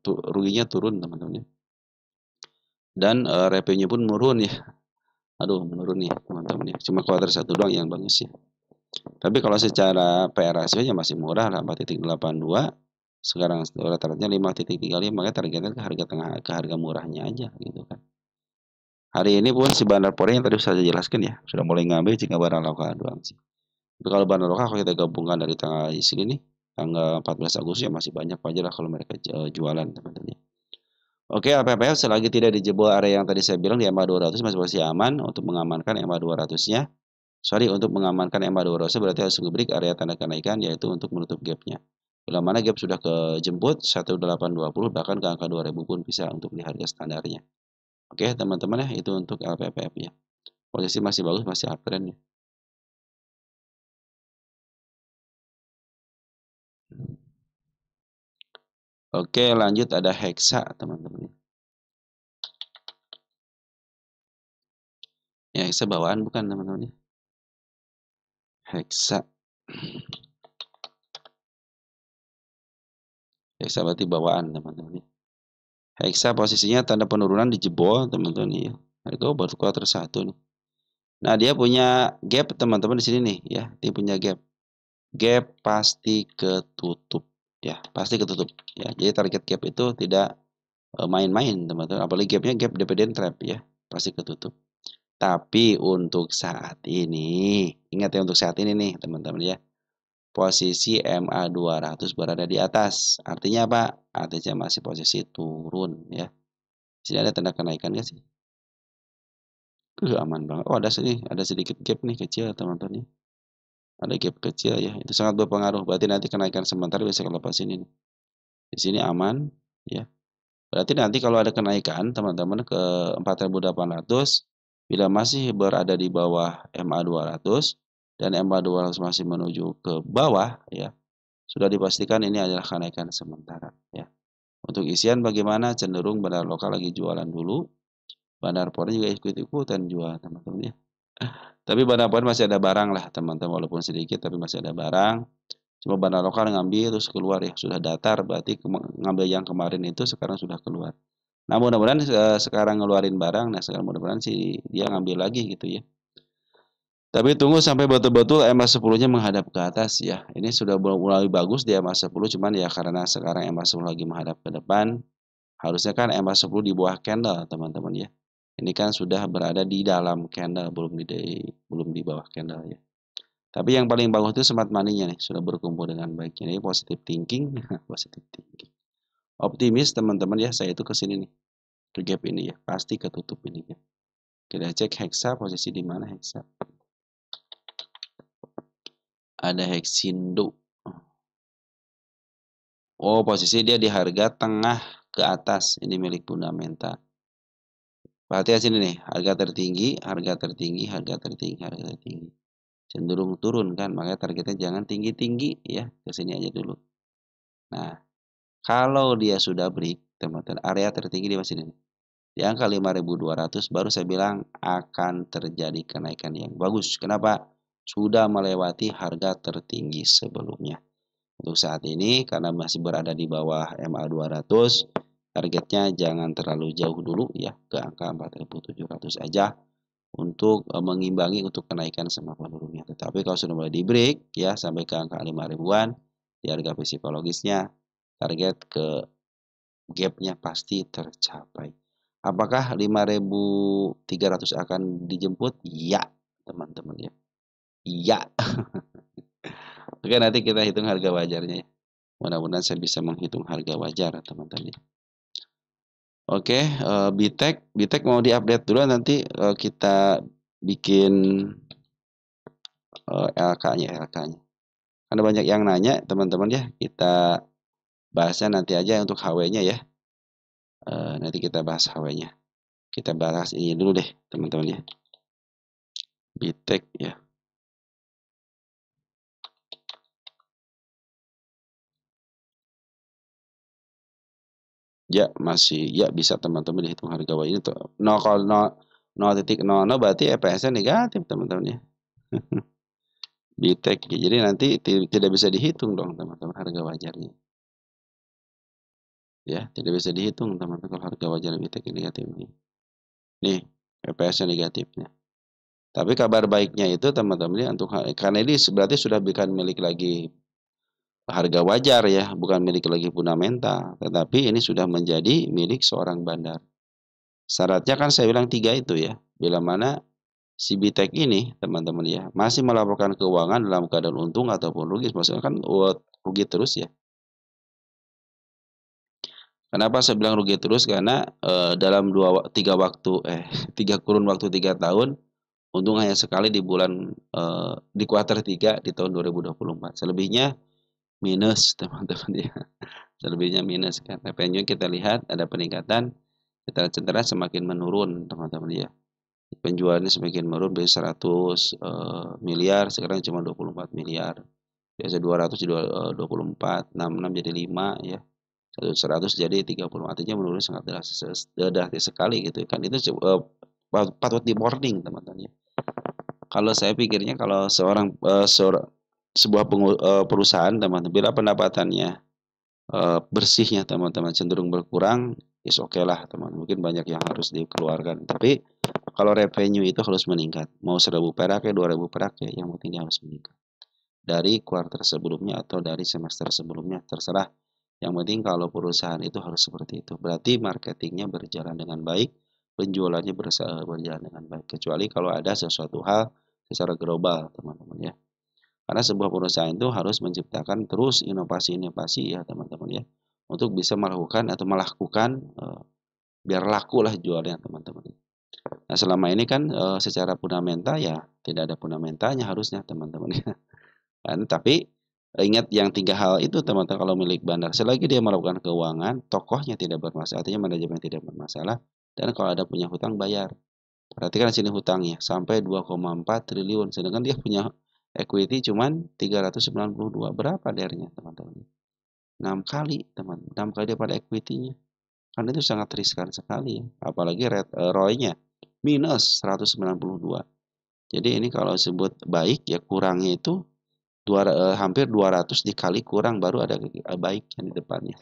ruginya turun teman-teman ya. Dan revenue pun menurun ya. Aduh, menurun nih teman-teman ya. Cuma kuartal 1 doang yang bagus ya. Tapi kalau secara PR ratio-nya masih murah lah 4,82. Sekarang rata-ratanya 5,35, makanya targetnya ke harga tengah, ke harga murahnya aja gitu kan. Hari ini pun si bandar Pori yang tadi saya jelaskan ya, sudah mulai ngambil jika barang lokal doang sih. Tapi kalau bandar lokal kalau kita gabungkan dari tanggal di sini nih, tanggal 14 Agustus ya masih banyak aja lah kalau mereka jualan teman-teman ya. Oke, LPPF selagi tidak dijebol area yang tadi saya bilang di EMA 200 masih posisi aman untuk mengamankan EMA 200-nya. Sorry, untuk mengamankan EMA 200 berarti harus ngebreak area tanda kenaikan yaitu untuk menutup gapnya. Bila mana gap sudah kejemput 1820 bahkan ke angka 2000 pun bisa untuk di harga standarnya. Oke, teman-teman ya, itu untuk LPPF ya. Posisi masih bagus, masih uptrend ya. Oke, lanjut ada Hexa, teman-teman. Ya, Hexa bawaan bukan, teman-teman. Hexa. Hexa berarti bawaan, teman-teman. Hexa posisinya tanda penurunan dijebol, teman-teman ya. Harga baru kuartal 1 nih. Nah, dia punya gap, teman-teman di sini nih ya. Dia punya gap. Gap pasti ketutup ya, pasti ketutup ya. Jadi target gap itu tidak main-main, teman-teman. Apalagi gapnya gap dividend trap ya, pasti ketutup. Tapi untuk saat ini, ingat ya untuk saat ini nih, teman-teman ya. Posisi MA 200 berada di atas. Artinya apa? Artinya masih posisi turun ya. Sini ada tanda kenaikan nggak sih? Aman banget. Oh, ada sini, ada sedikit gap nih kecil, teman-teman ya. Ada gap kecil ya. Itu sangat berpengaruh. Berarti nanti kenaikan sementara bisa lepas ini nih. Di sini aman ya. Berarti nanti kalau ada kenaikan teman-teman ke 4.800 bila masih berada di bawah MA 200 dan MA 200 masih menuju ke bawah ya. Sudah dipastikan ini adalah kenaikan sementara ya. Untuk isian bagaimana? Cenderung bandar lokal lagi jualan dulu. Bandar Pori juga ikut-ikutan jual teman-teman ya. Tapi bandar Pori masih ada barang lah teman-teman, walaupun sedikit tapi masih ada barang. Cuma bandar lokal ngambil terus keluar ya, sudah datar berarti ngambil yang kemarin itu sekarang sudah keluar. Nah, mudah-mudahan sekarang ngeluarin barang, nah sekarang mudah-mudahan sih dia ngambil lagi gitu ya. Tapi tunggu sampai betul-betul EMA 10-nya menghadap ke atas ya. Ini sudah mulai bagus di EMA 10, cuman ya karena sekarang EMA 10 lagi menghadap ke depan, harusnya kan EMA 10 di bawah candle, teman-teman ya. Ini kan sudah berada di dalam candle, belum di bawah candle ya. Tapi yang paling bagus itu smart money-nya nih, sudah berkumpul dengan baik. Ini positive thinking, positive thinking. Optimis teman-teman ya, saya itu ke sini nih. Ke gap ini ya, pasti ketutup ini ya. Kita cek Hexa, posisi di mana Hexa. Ada Hexindo. Oh, posisi dia di harga tengah ke atas. Ini milik fundamental. Perhatikan sini nih, harga tertinggi, harga tertinggi, harga tertinggi, harga tertinggi. Cenderung turun kan, makanya targetnya jangan tinggi-tinggi ya. Ke sini aja dulu. Nah, kalau dia sudah break, teman-teman, area tertinggi di sini. Di angka 5.200 baru saya bilang akan terjadi kenaikan yang bagus. Kenapa? Sudah melewati harga tertinggi sebelumnya. Untuk saat ini karena masih berada di bawah MA 200, targetnya jangan terlalu jauh dulu ya, ke angka 4.700 aja untuk mengimbangi untuk kenaikan sama penurunnya. Tetapi kalau sudah mulai di break ya sampai ke angka 5.000-an di harga psikologisnya, target ke gapnya pasti tercapai. Apakah 5.300 akan dijemput? Ya, teman-teman ya. Iya. Oke, nanti kita hitung harga wajarnya ya. Mudah-mudahan saya bisa menghitung harga wajar, teman-teman. Oke, Bitek mau diupdate dulu nanti kita bikin LK-nya. Karena banyak yang nanya, teman-teman ya. Kita bahasnya nanti aja untuk HW-nya ya. Nanti kita bahas HW-nya. Kita bahas ini dulu deh, teman-teman ya. Bitek ya. Ya, masih ya bisa teman-teman dihitung harga wajar itu. 0 kalau 0,00 berarti EPS-nya negatif, teman-teman ya. Bitek. Jadi nanti tidak bisa dihitung dong, teman-teman, harga wajarnya. Ya, tidak bisa dihitung, teman-teman, kalau harga wajar Bitek negatif ini. Nih, EPS-nya negatifnya. Tapi kabar baiknya itu teman-teman ya, untuk karena ini berarti sudah bukan milik lagi harga wajar ya, bukan milik lagi fundamental, tetapi ini sudah menjadi milik seorang bandar. Syaratnya kan saya bilang 3 itu ya. Bila mana si Bitek ini teman-teman ya masih melaporkan keuangan dalam keadaan untung ataupun rugi, maksudnya kan rugi terus ya. Kenapa saya bilang rugi terus? Karena dalam 3 kurun waktu 3 tahun untung hanya sekali di bulan di kuartal 3 di tahun 2024. Selebihnya minus teman-teman ya. Selebihnya minus kan. Revenue kita lihat ada peningkatan, kita cenderung semakin menurun teman-teman ya. Penjualannya semakin menurun dari 100 miliar sekarang cuma 24 miliar. Biasa 200 jadi 24, 66 jadi 5 ya. 100 jadi 30, artinya menurun sangat drastis sekali gitu kan. Itu patut di warning teman-teman ya. Kalau saya pikirnya kalau sebuah perusahaan teman-teman bila pendapatannya bersihnya teman-teman cenderung berkurang, is oke lah teman. Mungkin banyak yang harus dikeluarkan. Tapi kalau revenue itu harus meningkat. Mau 1.000 perak ya 2.000 perak ya, yang penting dia harus meningkat. Dari kuartal sebelumnya atau dari semester sebelumnya, terserah. Yang penting kalau perusahaan itu harus seperti itu. Berarti marketingnya berjalan dengan baik, penjualannya berjalan dengan baik. Kecuali kalau ada sesuatu hal secara global, teman-teman ya. Karena sebuah perusahaan itu harus menciptakan terus inovasi-inovasi ya, teman-teman ya. Untuk bisa melakukan biar laku lah jualnya, teman-teman. Nah, selama ini kan secara fundamental ya tidak ada fundamentalnya harusnya, teman-teman ya. Tapi ingat yang 3 hal itu teman-teman kalau milik bandar. Selagi dia melakukan keuangan, tokohnya tidak bermasalah, artinya manajemen tidak bermasalah. Dan kalau ada punya hutang bayar. Perhatikan sini hutangnya sampai 2,4 triliun. Sedangkan dia punya equity cuman 392. Berapa DR-nya teman-teman? 6 kali teman. 6 kali daripada equity-nya. Kan itu sangat riskan sekali ya. Apalagi ROI-nya minus 192. Jadi ini kalau sebut baik ya kurangnya itu hampir 200 dikali kurang baru ada baik yang di depannya.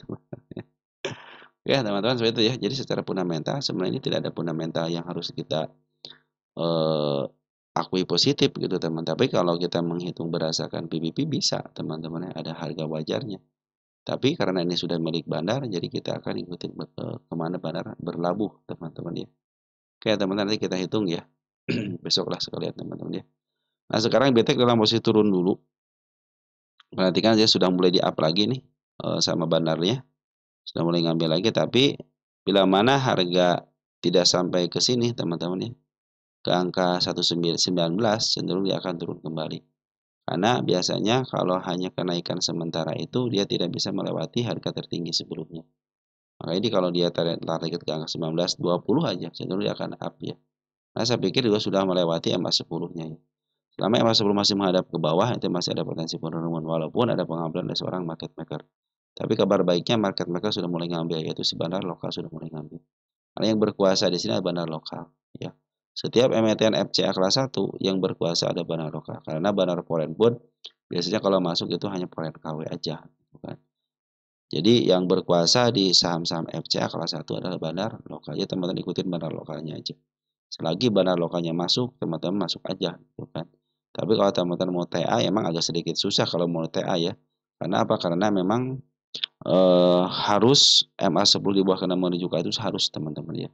Ya teman-teman seperti itu ya. Jadi secara fundamental sebenarnya ini tidak ada fundamental yang harus kita akui positif gitu teman. Tapi kalau kita menghitung berdasarkan PBP bisa teman-teman ya, ada harga wajarnya. Tapi karena ini sudah milik bandar, jadi kita akan ikutin kemana bandar berlabuh teman-teman ya. Oke teman-teman nanti kita hitung ya. Besoklah sekalian teman-teman ya. Nah sekarang BTEK dalam posisi turun dulu. Perhatikan dia sudah mulai di up lagi nih sama bandarnya. Sudah mulai ngambil lagi, tapi bila mana harga tidak sampai ke sini teman-teman ya, ke angka 1919 cenderung dia akan turun kembali. Karena biasanya kalau hanya kenaikan sementara itu dia tidak bisa melewati harga tertinggi sebelumnya. Maka ini kalau dia target ke angka 1920 aja cenderung dia akan up ya. Nah saya pikir juga sudah melewati MA10-nya ya. Selama MA10 masih menghadap ke bawah itu masih ada potensi penurunan walaupun ada pengambilan dari seorang market maker. Tapi kabar baiknya market maker sudah mulai ngambil yaitu si bandar lokal sudah mulai ngambil. Karena yang berkuasa di sini adalah bandar lokal ya. Setiap emiten FCA kelas 1 yang berkuasa ada bandar lokal. Karena bandar foreign pun biasanya kalau masuk itu hanya foreign KW aja, bukan. Jadi yang berkuasa di saham-saham FCA kelas 1 adalah bandar lokal. Ya teman-teman ikutin bandar lokalnya aja. Selagi bandar lokalnya masuk, teman-teman masuk aja, bukan. Tapi kalau teman-teman mau TA emang agak sedikit susah kalau mau TA ya. Karena apa? Karena memang harus MA10 di bawah karena menuju ke atas harus teman-teman ya.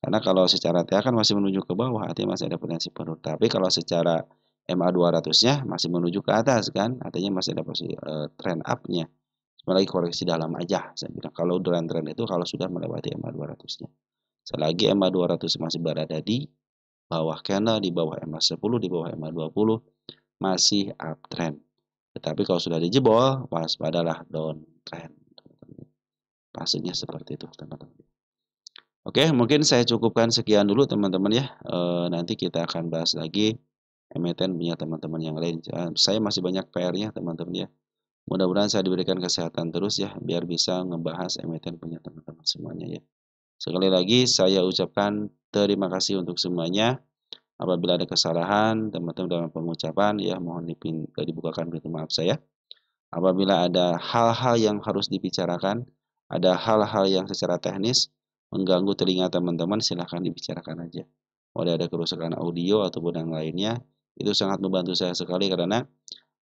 Karena kalau secara TA kan masih menuju ke bawah, artinya masih ada potensi penurunan. Tapi kalau secara MA200-nya masih menuju ke atas kan, artinya masih ada posisi trend up-nya. Cuma lagi koreksi dalam aja, saya bilang. Kalau tren itu kalau sudah melewati MA200-nya. Selagi MA200 masih berada di bawah candle, di bawah MA10, di bawah MA20, masih uptrend. Tetapi kalau sudah dijebol, waspadalah downtrend. Pastinya seperti itu, teman-teman. Oke, mungkin saya cukupkan sekian dulu teman-teman ya. Nanti kita akan bahas lagi emiten punya teman-teman yang lain. Saya masih banyak PR-nya teman-teman ya. Mudah-mudahan saya diberikan kesehatan terus ya, biar bisa ngebahas emiten punya teman-teman semuanya ya. Sekali lagi saya ucapkan terima kasih untuk semuanya. Apabila ada kesalahan teman-teman dalam pengucapan ya mohon dibukakan pintu maaf saya. Apabila ada hal-hal yang harus dibicarakan, ada hal-hal yang secara teknis mengganggu telinga teman-teman, silahkan dibicarakan aja. Mulai ada kerusakan audio ataupun yang lainnya, itu sangat membantu saya sekali karena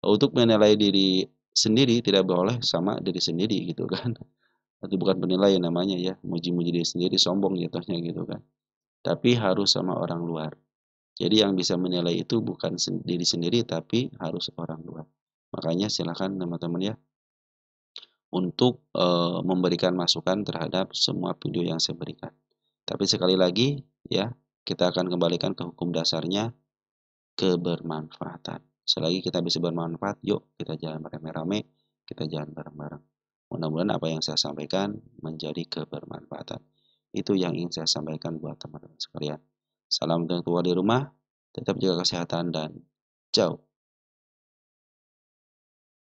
untuk menilai diri sendiri tidak boleh sama diri sendiri gitu kan. Itu bukan penilaian namanya ya, muji-muji diri sendiri sombong jatuhnya gitu kan. Tapi harus sama orang luar. Jadi yang bisa menilai itu bukan diri sendiri tapi harus orang luar. Makanya silakan teman-teman ya untuk memberikan masukan terhadap semua video yang saya berikan. Tapi sekali lagi ya, kita akan kembalikan ke hukum dasarnya kebermanfaatan. Selagi kita bisa bermanfaat, yuk kita jalan rame-rame, kita jalan bareng-bareng. Mudah-mudahan apa yang saya sampaikan menjadi kebermanfaatan. Itu yang ingin saya sampaikan buat teman-teman sekalian. Salam untuk tua di rumah, tetap jaga kesehatan dan ciao.